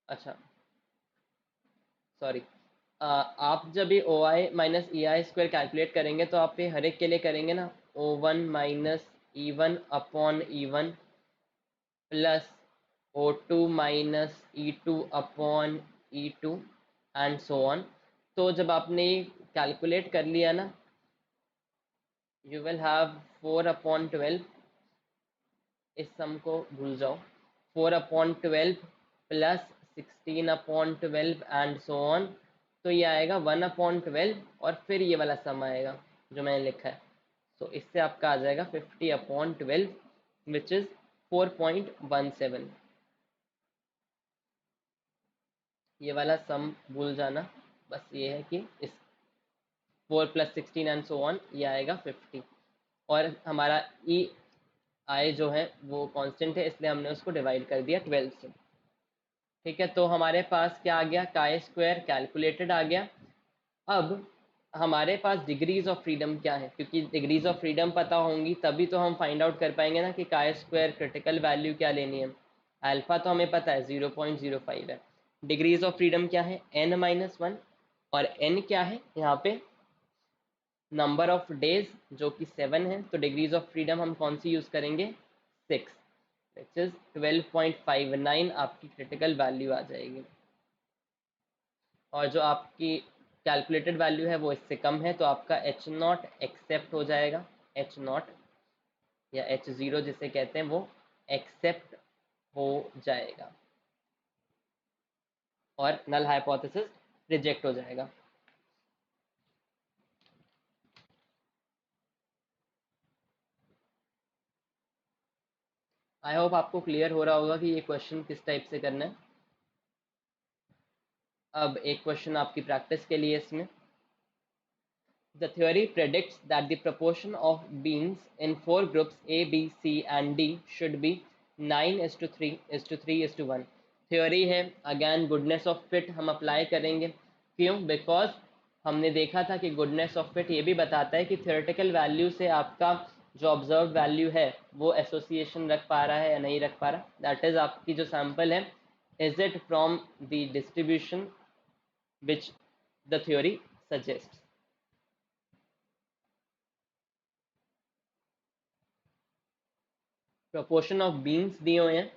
अच्छा सॉरी, आप जब भी ओ I minus E I square calculate करेंगे तो आप ये हर एक के लिए करेंगे ना, O one minus E one upon E one plus O two minus E two upon E two and so on. तो जब आपने कैलकुलेट कर लिया ना, यू विल हैव 4/12, इस सम को भूल जाओ, 4/12 प्लस 16/12 एंड सो ऑन। तो ये आएगा 1/12 और फिर ये वाला सम आएगा जो मैंने लिखा है। तो इससे आपका आ जाएगा 50/12 विच इज़ 4.17। ये वाला सम भूल जाना, बस ये है कि इस 4 प्लस 16 एंड सो ऑन ये आएगा 50। और हमारा ई आई जो है वो कांस्टेंट है, इसलिए हमने उसको डिवाइड कर दिया 12 से। ठीक है, तो हमारे पास क्या आ गया, काय स्क्वायर कैलकुलेटेड आ गया। अब हमारे पास डिग्रीज ऑफ फ्रीडम क्या है, क्योंकि डिग्रीज ऑफ फ्रीडम पता होंगी तभी तो हम फाइंड आउट कर पाएंगे ना कि काय स्क्वायर क्रिटिकल वैल्यू क्या लेनी है। अल्फा तो हमें पता है 0.05 है। डिग्रीज ऑफ फ्रीडम क्या है, n-1। और n क्या है यहाँ पे, नंबर ऑफ डेज जो कि 7 है, तो डिग्रीज ऑफ फ्रीडम हम कौन सी यूज़ करेंगे, 6, विच इज 12.59 आपकी क्रिटिकल वैल्यू आ जाएगी। और जो आपकी कैलकुलेटेड वैल्यू है वो इससे कम है, तो आपका एच नॉट एक्सेप्ट हो जाएगा, एच नॉट या एच ज़ीरो जिसे कहते हैं वो एक्सेप्ट हो जाएगा और नल हाइपोथेसिस रिजेक्ट हो जाएगा। आई होप आपको क्लियर हो रहा होगा कि ये क्वेश्चन किस टाइप से करना है। अब एक क्वेश्चन आपकी प्रैक्टिस के लिए इसमें, the theory predicts that the proportion of beings in four groups A, B, C and D should be 9:3:3:1। Theory है, अगेन गुडनेस ऑफ फिट हम अप्लाई करेंगे। क्यों, बिकॉज हमने देखा था कि गुडनेस ऑफ फिट ये भी बताता है कि थ्योरेटिकल वैल्यू से आपका जो ऑब्जर्व वैल्यू है वो एसोसिएशन रख पा रहा है या नहीं रख पा रहा। दैट इज आपकी जो सैंपल है, is it from the distribution which the theory suggest. Proportion of beans दिए हुए हैं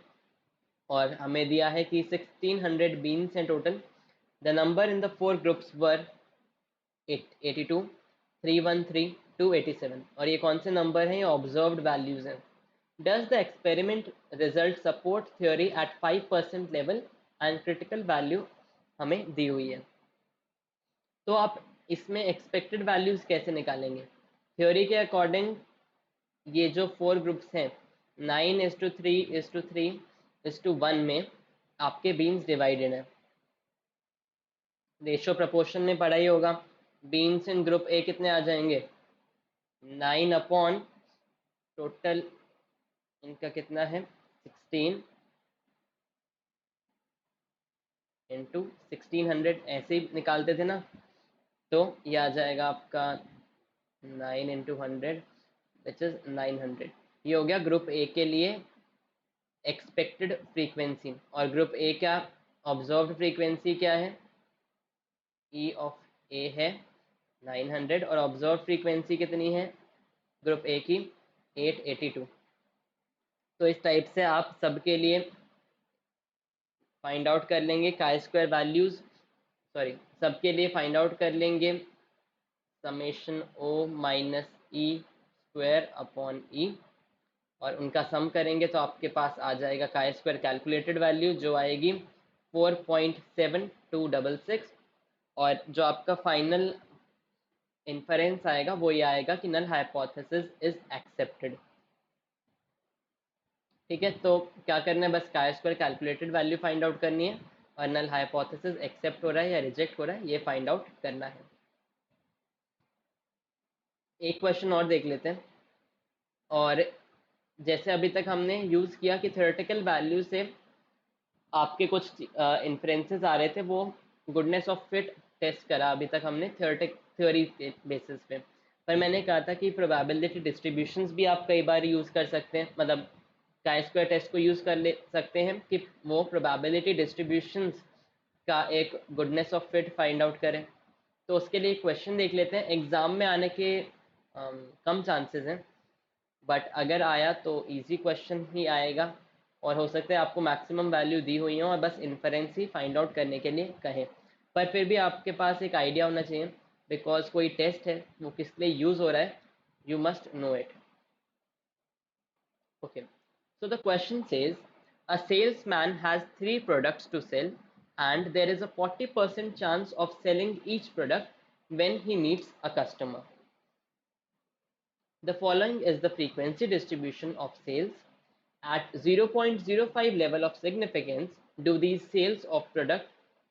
और हमें दिया है कि 1600 बीन्स हैं total. The number in the four groups वर 82, 313, 287। और ये कौन से नंबर हैं, ये ऑब्जर्व्ड वैल्यूज हैं। Does the experiment result support theory at 5% level and critical value हमें दी हुई है। तो आप इसमें एक्सपेक्टेड वैल्यूज कैसे निकालेंगे, थ्योरी के अकॉर्डिंग ये जो फोर ग्रुप्स हैं 9:3:3:1 में आपके बीन्स डिवाइडेड है। रेशो प्रपोर्शन में पढ़ा ही होगा, बीन्स इन ग्रुप ए कितने आ जाएंगे, 9 अपॉन टोटल इनका कितना है 16 इंटू 1600, ऐसे ही निकालते थे ना। तो ये आ जाएगा आपका 9 इंटू 100 विच इज 900। ये हो गया ग्रुप ए के लिए एक्सपेक्टेड फ्रीक्वेंसी। और ग्रुप ए क्या, ऑब्जर्व्ड फ्रीक्वेंसी क्या है, ई ऑफ ए है 900 और ऑब्जर्व फ्रीक्वेंसी कितनी है ग्रुप ए की 882। तो इस टाइप से आप सबके लिए फाइंड आउट कर लेंगे काई स्क्वायर वैल्यूज, सॉरी सबके लिए फाइंड आउट कर लेंगे summation O minus E square upon ई और उनका सम करेंगे तो आपके पास आ जाएगा काई स्क्वायर कैलकुलेटेड वैल्यू जो आएगी 4.7266 और जो आपका फाइनल इन्फरेंस आएगा वो ये आएगा कि नल हाइपोथेसिस इज एक्सेप्टेड। ठीक है, तो क्या करना है, बस chi square calculated value find out करनी है और नल हाइपोथेसिस एक्सेप्ट हो रहा है या रिजेक्ट हो रहा है ये फाइंड आउट करना है। एक क्वेश्चन और देख लेते हैं। और जैसे अभी तक हमने यूज़ किया कि थ्योरेटिकल वैल्यू से आपके कुछ इन्फ्रेंसेस आ रहे थे, वो गुडनेस ऑफ फिट टेस्ट करा अभी तक हमने थ्योरी के बेसिस पे। पर मैंने कहा था कि प्रोबेबिलिटी डिस्ट्रीब्यूशंस भी आप कई बार यूज़ कर सकते हैं, मतलब काई स्क्वायर टेस्ट को यूज़ कर ले सकते हैं कि वो प्रोबेबिलिटी डिस्ट्रीब्यूशंस का एक goodness of fit find out करें। तो उसके लिए क्वेश्चन देख लेते हैं। एग्ज़ाम में आने के कम चांसेस हैं, बट अगर आया तो इजी क्वेश्चन ही आएगा और हो सकता है आपको मैक्सिमम वैल्यू दी हुई हो और बस इन्फरेंस ही फाइंड आउट करने के लिए कहें। पर फिर भी आपके पास एक आइडिया होना चाहिए, बिकॉज कोई टेस्ट है वो किस लिए यूज़ हो रहा है, you must know it. Okay, so the question says a salesman has three products to sell and there is a 40% chance of selling each product when he meets a customer. The following is the frequency distribution of sales. At 0.05 level of significance, do these sales of product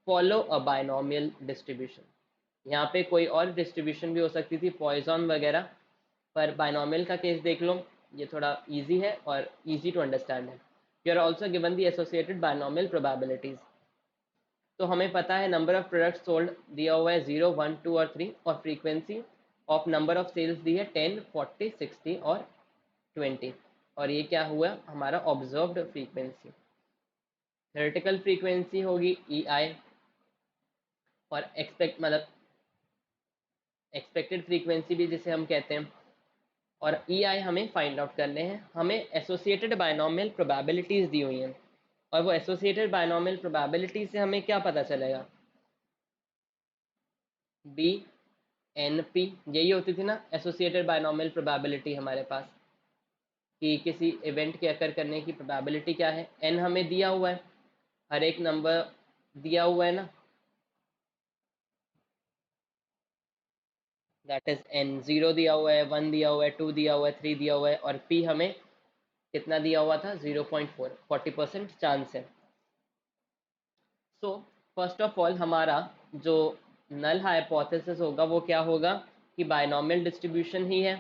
follow a binomial distribution? यहाँ पे कोई और distribution भी हो सकती थी, poison वगैरह, पर बाइनोमियल का केस देख लो, ये थोड़ा इजी है और इजी टू अंडरस्टैंड है। You are also given the associated binomial probabilities. तो हमें पता है नंबर ऑफ प्रोडक्ट्स सोल्ड दिया हुआ है 0, 1, 2 और 3 और frequency of number of cells दी है 10, 40, 60 और 20। और ये क्या हुआ हमारा ऑब्जर्व्ड फ्रीक्वेंसी। थ्योरेटिकल फ्रीक्वेंसी होगी ई आई और एक्सपेक्टेड फ्रीक्वेंसी भी जिसे हम कहते हैं, और ई आई हमें फाइंड आउट करने हैं। हमें एसोसिएटेड बाइनोमियल प्रोबेबिलिटीज़ दी हुई हैं और वो एसोसिएटेड बाइनोमियल प्रोबेबिलिटी से हमें क्या पता चलेगा, बी एन पी, यही होती थी ना एसोसिएटेड बाइनोमियल प्रोबेबिलिटी हमारे पास, कि किसी इवेंट के अकर करने की प्रोबेबिलिटी क्या है। एन हमें दिया हुआ है, हर एक नंबर दिया हुआ है ना, दैट इज एन, 0 दिया हुआ है, 1 दिया हुआ है, 2 दिया हुआ है, 3 दिया हुआ है और पी हमें कितना दिया हुआ था 0.4, 40% चांस है। सो फर्स्ट ऑफ ऑल हमारा जो नल हाइपोथेसिस होगा वो क्या होगा कि बाइनोमियल डिस्ट्रीब्यूशन ही है,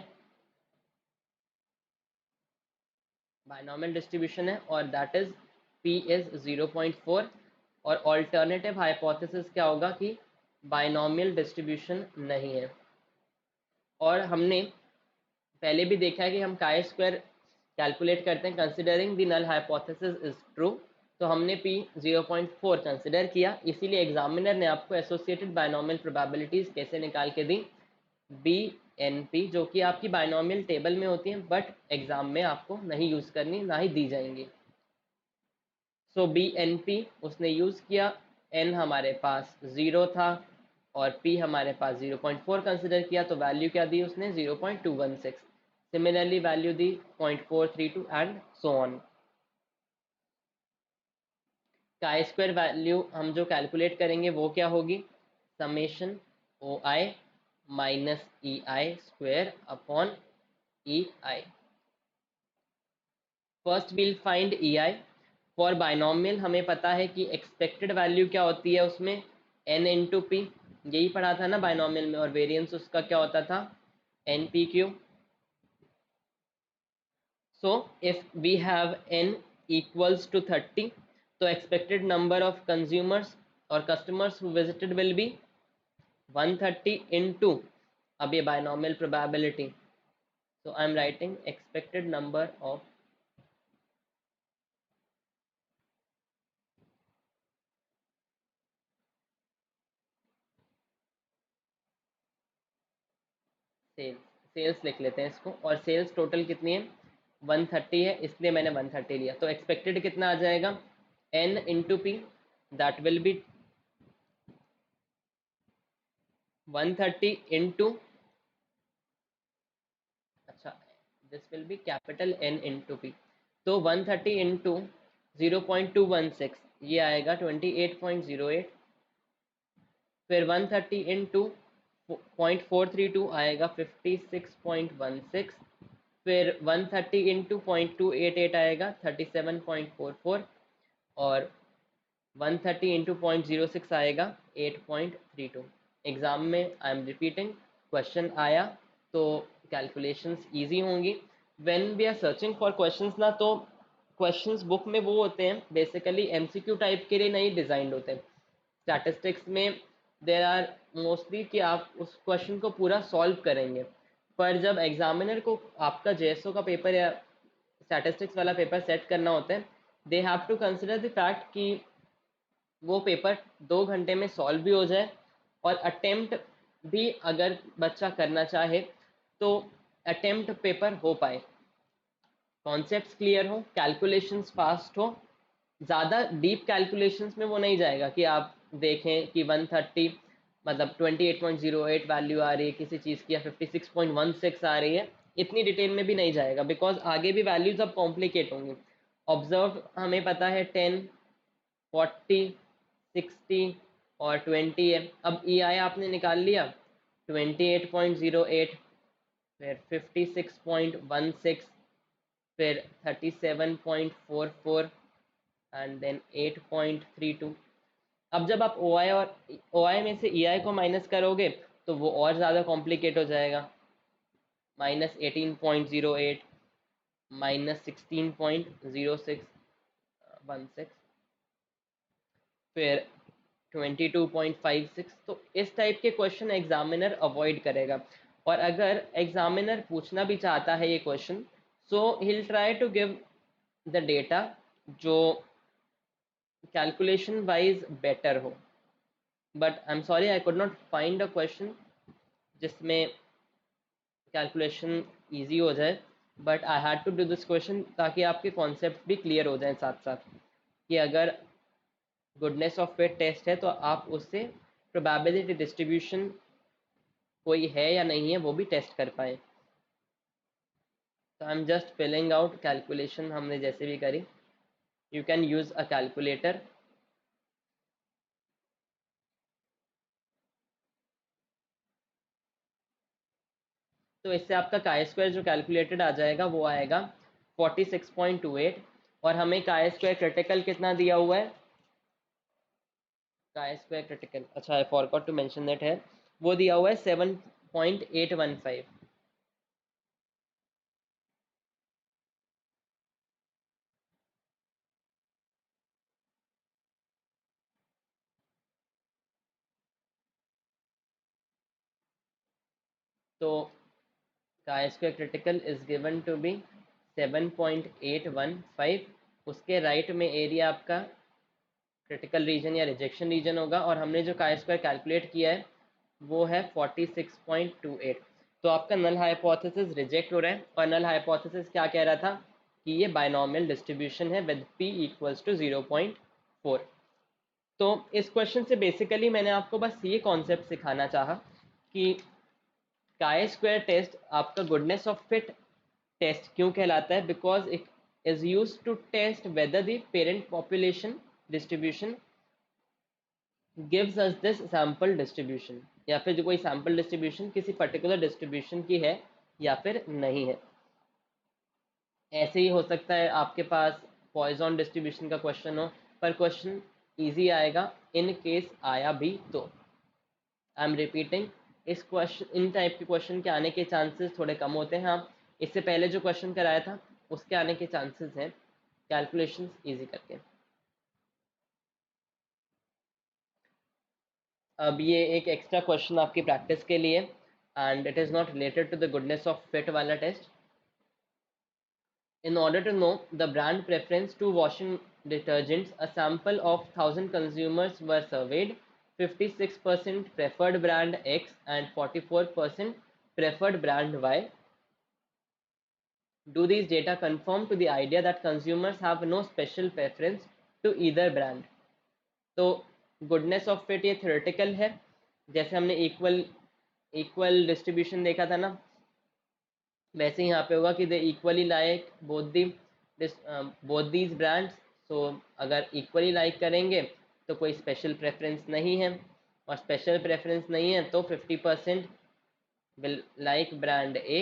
बाइनोमियल डिस्ट्रीब्यूशन है और दैट इज पी इज 0.4। और ऑल्टरनेटिव हाइपोथेसिस क्या होगा कि बाइनोमियल डिस्ट्रीब्यूशन नहीं है। और हमने पहले भी देखा है कि हम काई स्क्वायर कैलकुलेट करते हैं considering the null hypothesis is true, तो हमने p 0.4 कंसिडर किया, इसीलिए एग्जामिनर ने आपको एसोसिएटेड बाइनोमियल प्रोबेबिलिटीज कैसे निकाल के दी, बी एन पी, जो कि आपकी बाइनोमियल टेबल में होती हैं बट एग्जाम में आपको नहीं यूज़ करनी, ना ही दी जाएंगी। सो बी एन पी उसने यूज़ किया, एन हमारे पास 0 था और p हमारे पास 0.4 कंसिडर किया, तो वैल्यू क्या दी उसने 0.216। सिमिलरली वैल्यू दी 0.432 and so on. Chi square value हम जो कैलकुलेट करेंगे वो क्या होगी, summation O I minus E I square upon E I. First will find E I for binomial. हमें पता है कि एक्सपेक्टेड वैल्यू क्या होती है उसमें, एन इंटू पी, यही पढ़ा था ना बाइनोमियल में, और वेरिएंस उसका क्या होता था N P Q. So if we have n equals to 30, तो expected number of consumers or customers who visited will be 130 into, अब ये binomial probability So I'm writing expected number of cells, cells लिख लेते हैं इसको, और sales total कितनी है 130 है, इसलिए मैंने 130 लिया। तो एक्सपेक्टेड कितना आ जाएगा n into P, that will be 130 into, अच्छा this will be capital N into P. तो 130 इंटू 0.216 ये आएगा 28.08, फिर 130 इंटू 0.432 आएगा 56.16, फिर 130 इंटू 0.288 आएगा 37.44, और 130 इंटू 0.06 आएगा 8.32। एग्जाम में आई एम रिपीटिंग क्वेश्चन आया तो कैलकुलेशंस इजी होंगी। When we are searching for questions ना, तो क्वेश्चंस बुक में वो होते हैं बेसिकली एमसीक्यू टाइप के लिए नहीं डिजाइंड होते। स्टैटिस्टिक्स में देर आर मोस्टली कि आप उस क्वेश्चन को पूरा सॉल्व करेंगे, पर जब एग्जामिनर को आपका जेएसओ का पेपर या स्टैटिस्टिक्स वाला पेपर सेट करना होता है, they have to consider the fact कि वो पेपर 2 घंटे में सॉल्व भी हो जाए, और अटेम्प्ट भी अगर बच्चा करना चाहे तो अटेम्प्ट पेपर हो पाए, कॉन्सेप्ट्स क्लियर हो, कैलकुलेशंस फास्ट हो। ज़्यादा डीप कैलकुलेशंस में वो नहीं जाएगा कि आप देखें कि 130 मतलब 28.08 वैल्यू आ रही है किसी चीज़ की, या 56.16 आ रही है, इतनी डिटेल में भी नहीं जाएगा, बिकॉज आगे भी वैल्यूज अब कॉम्प्लिकेट होंगी। ऑब्जर्व हमें पता है 10, 40, 60 और 20 है। अब ई आई आपने निकाल लिया 28.08, फिर 56.16, फिर 37.44 एंड देन 8.32। अब जब आप ओ आई और ओ आई में से ई आई को माइनस करोगे तो वो और ज़्यादा कॉम्प्लिकेट हो जाएगा, -18.08, -16.0616, फिर 22.56। तो इस टाइप के क्वेश्चन एग्जामिनर अवॉइड करेगा, और अगर एग्जामिनर पूछना भी चाहता है ये question, so he'll try to give the data जो कैलकुलेशन वाइज बेटर हो। But I am sorry I could not find a question जिसमें कैलकुलेशन ईजी हो जाए, but I had to do this question ताकि आपके कॉन्सेप्ट भी clear हो जाए साथ साथ, कि अगर गुडनेस ऑफ फिट टेस्ट है तो आप उससे प्रोबेबिलिटी डिस्ट्रीब्यूशन कोई है या नहीं है वो भी टेस्ट कर पाए। तो I am just filling out calculation हमने जैसे भी करी, you can use a calculator. तो इससे आपका काई स्क्वायर जो कैलकुलेटेड आ जाएगा वो आएगा 46.28, और हमें काई स्क्वायर क्रिटिकल कितना दिया हुआ है, काई स्क्वायर क्रिटिकल, अच्छा I forgot to mention that है, वो दिया हुआ है 7.815। तो chi square critical is given to be 7.815। उसके राइट में एरिया आपका क्रिटिकल रीजन या रिजेक्शन रीजन होगा, और हमने जो काई स्क्वायर कैलकुलेट किया है वो है 46.28। तो आपका नल हाइपोथेसिस रिजेक्ट हो रहा है, और नल हाइपोथेसिस क्या कह रहा था कि ये बायनॉमियल डिस्ट्रीब्यूशन है विद p इक्वल्स टू 0.4। तो इस क्वेश्चन से बेसिकली मैंने आपको बस ये कॉन्सेप्ट सिखाना चाहा कि काई स्क्वायर टेस्ट आपका गुडनेस ऑफ फिट टेस्ट क्यों कहलाता है, because it is use to test whether the parent population distribution gives us this sample distribution, या फिर जो कोई सैम्पल डिस्ट्रीब्यूशन किसी पर्टिकुलर डिस्ट्रीब्यूशन की है या फिर नहीं है। ऐसे ही हो सकता है आपके पास पॉइजन डिस्ट्रीब्यूशन का क्वेश्चन हो, पर क्वेश्चन इजी आएगा इन केस आया भी तो। आई एम रिपीटिंग, इस क्वेश्चन इन टाइप के क्वेश्चन के आने के चांसेस थोड़े कम होते हैं। हाँ, इससे पहले जो क्वेश्चन कराया था उसके आने के चांसेस हैं कैलकुलेशंस इजी करके। अब ये एक एक्स्ट्रा क्वेश्चन आपकी प्रैक्टिस के लिए, and it is not related to the goodness of fit वाला test, In order to know the brand preference to washing detergents, a sample of 1,000 consumers were surveyed. 56% preferred brand X and 44% preferred brand Y. Do these data confirm to the idea that consumers have no special preference to either brand? तो goodness of fit ये theoretical है, जैसे हमने equal equal distribution देखा था ना, वैसे ही यहाँ पे होगा कि they equally like both these brands. So अगर इक्वली लाइक करेंगे तो कोई स्पेशल प्रेफरेंस नहीं है, और स्पेशल प्रेफरेंस नहीं है तो 50% will like brand A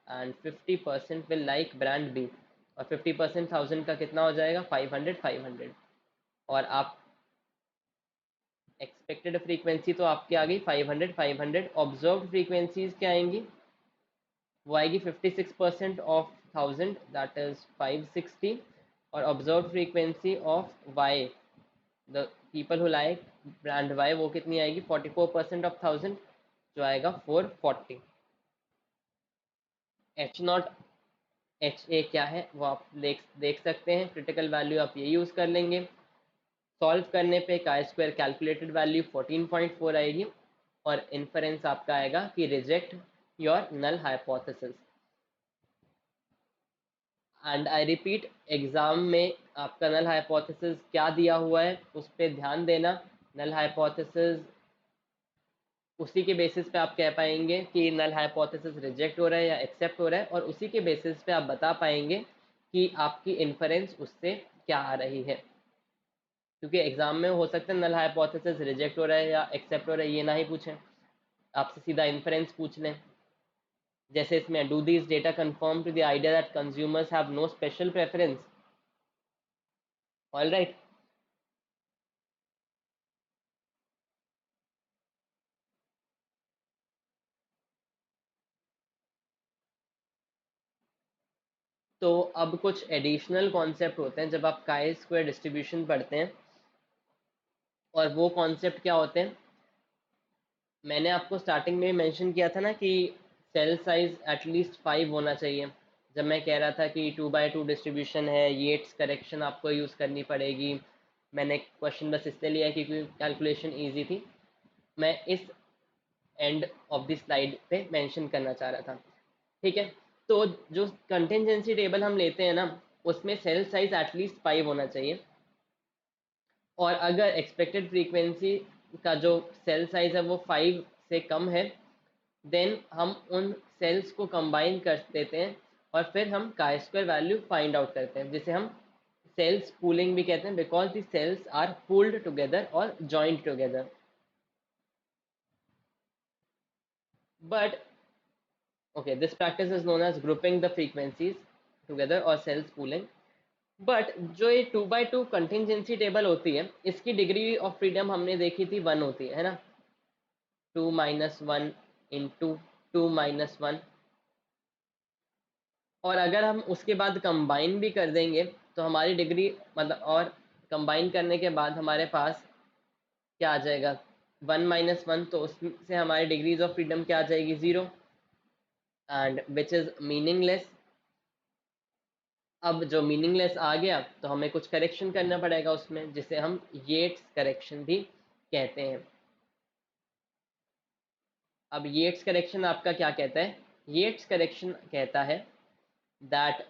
and 50% will like brand B, और 50% 1000 का कितना हो जाएगा, 500। और आप एक्सपेक्टेड फ्रीक्वेंसी तो आपकी आ गई 500। ऑब्जर्व फ्रीक्वेंसीज क्या आएंगी, वो आएगी 56% ऑफ 1000 दैट इज 560, और observe frequency of Y, the people who like brand Y, वो कितनी आएगी 44% ऑफ 1000, जो आएगा 440। एच नॉट एच ए क्या है वो आप देख सकते हैं, क्रिटिकल वैल्यू आप ये यूज़ कर लेंगे। सॉल्व करने पे काई स्क्वायर कैलकुलेटेड वैल्यू 14.4 आएगी, और इन्फरेंस आपका आएगा कि reject your null hypothesis. And I repeat, exam में आपका नल हाइपोथेसिस क्या दिया हुआ है उस पर ध्यान देना। नल हाइपोथेसिस उसी के बेसिस पे आप कह पाएंगे कि नल हाइपोथेसिस रिजेक्ट हो रहा है या एक्सेप्ट हो रहा है, और उसी के बेसिस पे आप बता पाएंगे कि आपकी इन्फरेंस उससे क्या आ रही है। क्योंकि एग्जाम में हो सकता है नल हाइपोथेसिस रिजेक्ट हो रहा है या एक्सेप्ट हो रहा है ये ना ही पूछें, आपसे सीधा इन्फरेंस पूछ लें। जैसे इसमें do these data confirm to the idea that consumers have no special preference. All right, तो अब कुछ एडिशनल कॉन्सेप्ट होते हैं जब आप काई स्क्वायर डिस्ट्रीब्यूशन पढ़ते हैं, और वो कॉन्सेप्ट क्या होते हैं, मैंने आपको स्टार्टिंग में मेंशन किया था ना कि सेल साइज एटलीस्ट 5 होना चाहिए। जब मैं कह रहा था कि 2x2 डिस्ट्रीब्यूशन है, येट्स करेक्शन आपको यूज़ करनी पड़ेगी, मैंने क्वेश्चन बस इसलिए लिया क्योंकि कैलकुलेशन ईजी थी, मैं इस एंड ऑफ द स्लाइड पे मेंशन करना चाह रहा था। ठीक है, तो जो कंटिजेंसी टेबल हम लेते हैं ना, उसमें सेल साइज एटलीस्ट 5 होना चाहिए, और अगर एक्सपेक्टेड फ्रीक्वेंसी का जो सेल साइज है वो 5 से कम है, देन हम उन सेल्स को कंबाइन कर देते हैं, और फिर हम काई स्क्वायर वैल्यू फाइंड आउट करते हैं, जिसे हम सेल्स पूलिंग भी कहते हैं, because the cells are pooled together और joint together. But okay, this practice is known as grouping the frequencies together or cells pooling। But जो ये 2x2 कंटिजेंसी टेबल होती है, इसकी डिग्री ऑफ फ्रीडम हमने देखी थी 1 होती है ना, 2 - 1 इंटू 2 - 1। और अगर हम उसके बाद कंबाइन भी कर देंगे तो हमारी डिग्री मतलब, और कंबाइन करने के बाद हमारे पास क्या आ जाएगा 1 - 1, तो उससे हमारी डिग्रीज ऑफ फ्रीडम क्या आ जाएगी 0, एंड विच इज़ मीनिंगलेस। अब जो मीनिंगलेस आ गया तो हमें कुछ करेक्शन करना पड़ेगा उसमें, जिसे हम येट्स करेक्शन भी कहते हैं। अब येट्स करेक्शन आपका क्या कहता है, येट्स करेक्शन कहता है that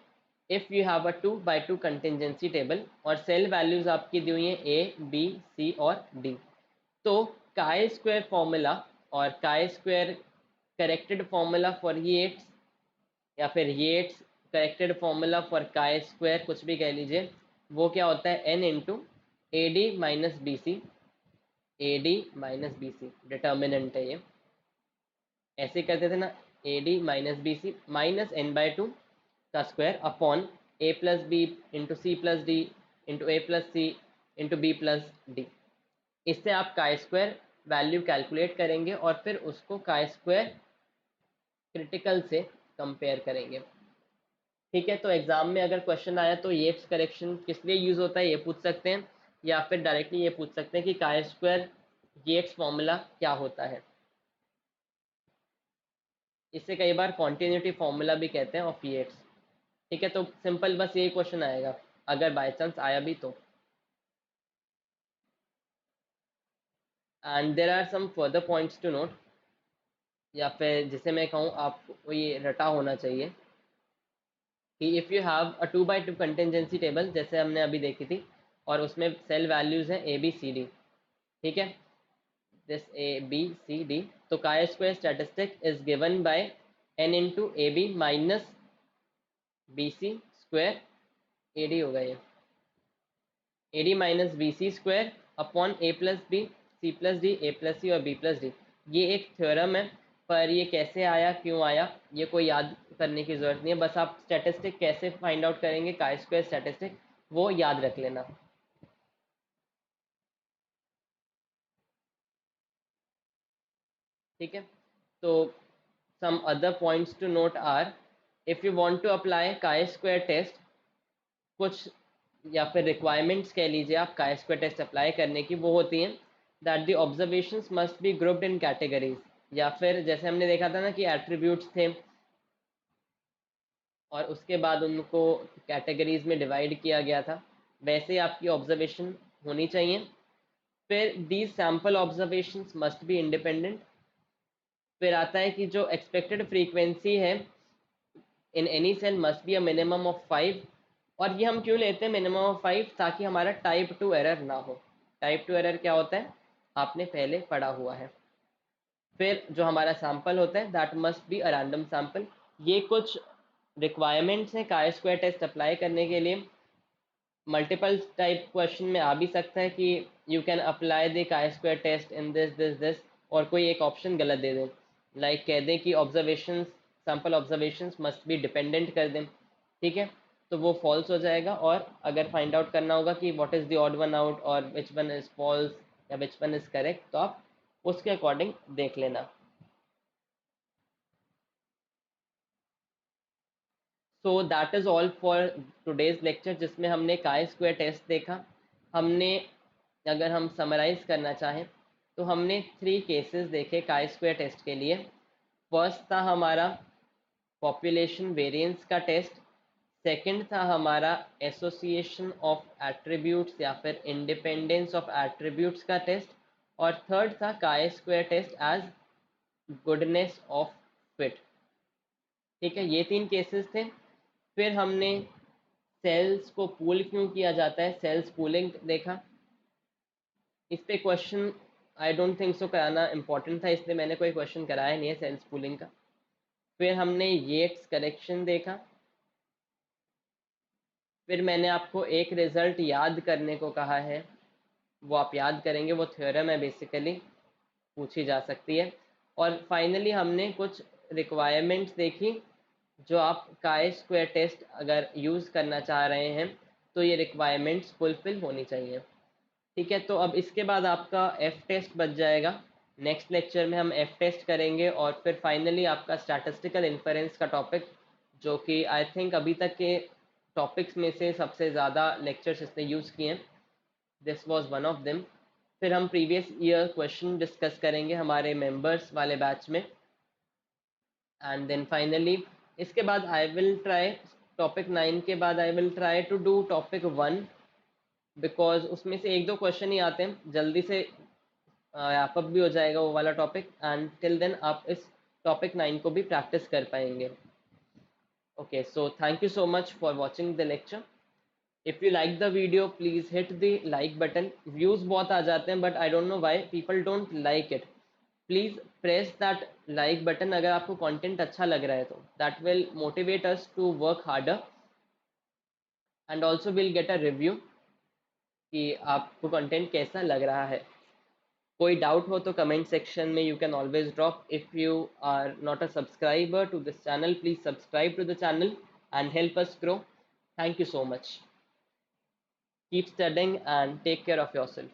if you have a 2x2 contingency table और सेल वैल्यूज आपकी दी हुई हैं ए बी सी और डी, तो काई स्क्वायर फॉर्मूला और chi square corrected formula for Yates, या फिर Yates corrected formula for chi square, कुछ भी कह लीजिए, वो क्या होता है n into A D minus B C, A D minus B C determinant है ये, ऐसे करते थे ना, A D minus B C minus n/2 का square upon A plus B into C plus D into A plus C into B plus D. इससे आप काई स्क्वायर वैल्यू कैलकुलेट करेंगे और फिर उसको काई स्क्वायर क्रिटिकल से कंपेयर करेंगे। ठीक है, तो एग्जाम में अगर क्वेश्चन आया तो ये करेक्शन किस लिए यूज होता है ये पूछ सकते हैं, या फिर डायरेक्टली ये पूछ सकते हैं कि काई स्क्वायर येट्स फॉर्मूला क्या होता है। इसे कई बार कॉन्टिन्यूटी फॉर्मूला भी कहते हैं ऑफ येट्स। ठीक है, तो सिंपल बस यही क्वेश्चन आएगा अगर बाय चांस आया भी तो। And there are some further points to note, या फिर जिसे मैं कहूँ आपको ये रटा होना चाहिए कि if you have a 2x2 contingency table जैसे हमने अभी देखी थी, और उसमें सेल वैल्यूज हैं ABCD, ठीक है, this ABCD, तो chi square statistic is given by n into AB minus BC square, AD होगा ये, AD minus BC square upon A plus B, C plus D, A plus C और B plus D. ये एक theorem है, पर ये कैसे आया, क्यों आया, ये कोई याद करने की ज़रूरत नहीं है, बस आप स्टैटिस्टिक कैसे फाइंड आउट करेंगे chi स्क्वायर स्टैटिस्टिक, वो याद रख लेना। ठीक है, तो some other points to note are, if you want to apply chi-square test, कुछ या फिर रिक्वायरमेंट्स कह लीजिए आप chi-square टेस्ट अप्लाई करने की, वो होती हैं that the observations must be grouped in categories, या फिर जैसे हमने देखा था ना कि एट्रीब्यूट्स थे और उसके बाद उनको कैटेगरीज में डिवाइड किया गया था, वैसे ही आपकी ऑब्जर्वेशन होनी चाहिए। फिर these sample observations must be independent. फिर आता है कि जो एक्सपेक्टेड फ्रीक्वेंसी है in any cell must be a minimum of 5, और ये हम क्यों लेते हैं मिनिमम ऑफ 5, ताकि हमारा टाइप 2 एरर ना हो। टाइप 2 एरर क्या होता है, आपने पहले पढ़ा हुआ है। फिर जो हमारा सैंपल होता है that must be a random sample. ये कुछ रिक्वायरमेंट्स हैं chi स्क्वायर टेस्ट अप्लाई करने के लिए। मल्टीपल टाइप क्वेश्चन में आ भी सकता है कि you can apply the chi square test in this, और कोई एक ऑप्शन गलत दे दें, लाइक कह दें कि observations, sample observations must be dependent कर दें, ठीक है, तो वो फॉल्स हो जाएगा। और अगर फाइंड आउट करना होगा कि what is the odd one out और विच वन इज़ फॉल्स या विच वन इज़ करेक्ट, तो आप उसके अकॉर्डिंग देख लेना। So that is all for today's lecture, जिसमें हमने chi स्क्वायर टेस्ट देखा। हमने, अगर हम समराइज करना चाहें, तो हमने 3 केसेस देखे chi स्क्वायर टेस्ट के लिए। फर्स्ट था हमारा पॉपुलेशन वेरिएंस का टेस्ट, सेकंड था हमारा एसोसिएशन ऑफ एट्रीब्यूट्स या फिर इंडिपेंडेंस ऑफ एट्रीब्यूट्स का टेस्ट, और थर्ड था chi square test as goodness of fit. ठीक है, ये 3 केसेस थे। फिर हमने सेल्स को पूल क्यों किया जाता है, सेल्स पूलिंग देखा। इस पे question I don't think so कराना इंपॉर्टेंट था, इसलिए मैंने कोई क्वेश्चन कराया नहीं है सेल्स पूलिंग का। फिर हमने येट्स करेक्शन देखा। फिर मैंने आपको एक रिजल्ट याद करने को कहा है, वो आप याद करेंगे, वो थ्योरम है बेसिकली, पूछी जा सकती है। और फाइनली हमने कुछ रिक्वायरमेंट्स देखी, जो आप chi स्क्वायर टेस्ट अगर यूज़ करना चाह रहे हैं तो ये रिक्वायरमेंट्स फुलफिल होनी चाहिए। ठीक है, तो अब इसके बाद आपका एफ टेस्ट बच जाएगा। नेक्स्ट लेक्चर में हम एफ टेस्ट करेंगे, और फिर फाइनली आपका स्टैटिस्टिकल इन्फरेंस का टॉपिक, जो कि आई थिंक अभी तक के टॉपिक्स में से सबसे ज़्यादा लेक्चर्स इसने यूज़ किए हैं, this was one of them. फिर हम प्रीवियस ईयर क्वेश्चन डिस्कस करेंगे हमारे मेंबर्स वाले बैच में, एंड देन फाइनली इसके बाद आई विल ट्राई, टॉपिक 9 के बाद I will try to do topic 1, because उसमें से एक दो क्वेश्चन ही आते हैं, जल्दी से रैप अप भी हो जाएगा वो वाला टॉपिक, एंड टिल देन आप इस टॉपिक 9 को भी प्रैक्टिस कर पाएंगे। Okay, so thank you so much for watching the lecture. If you like the video please hit the like button. Views बहुत आ जाते हैं, but I don't know why people don't like it. Please press that like button अगर आपको content अच्छा लग रहा है, तो that will motivate us to work harder, and also will get a review कि आपको कंटेंट कैसा लग रहा है। कोई डाउट हो तो कमेंट सेक्शन में you can always drop. If you are not a subscriber to this channel, please subscribe to the channel and help us grow. Thank you so much. Keep studying and take care of yourself.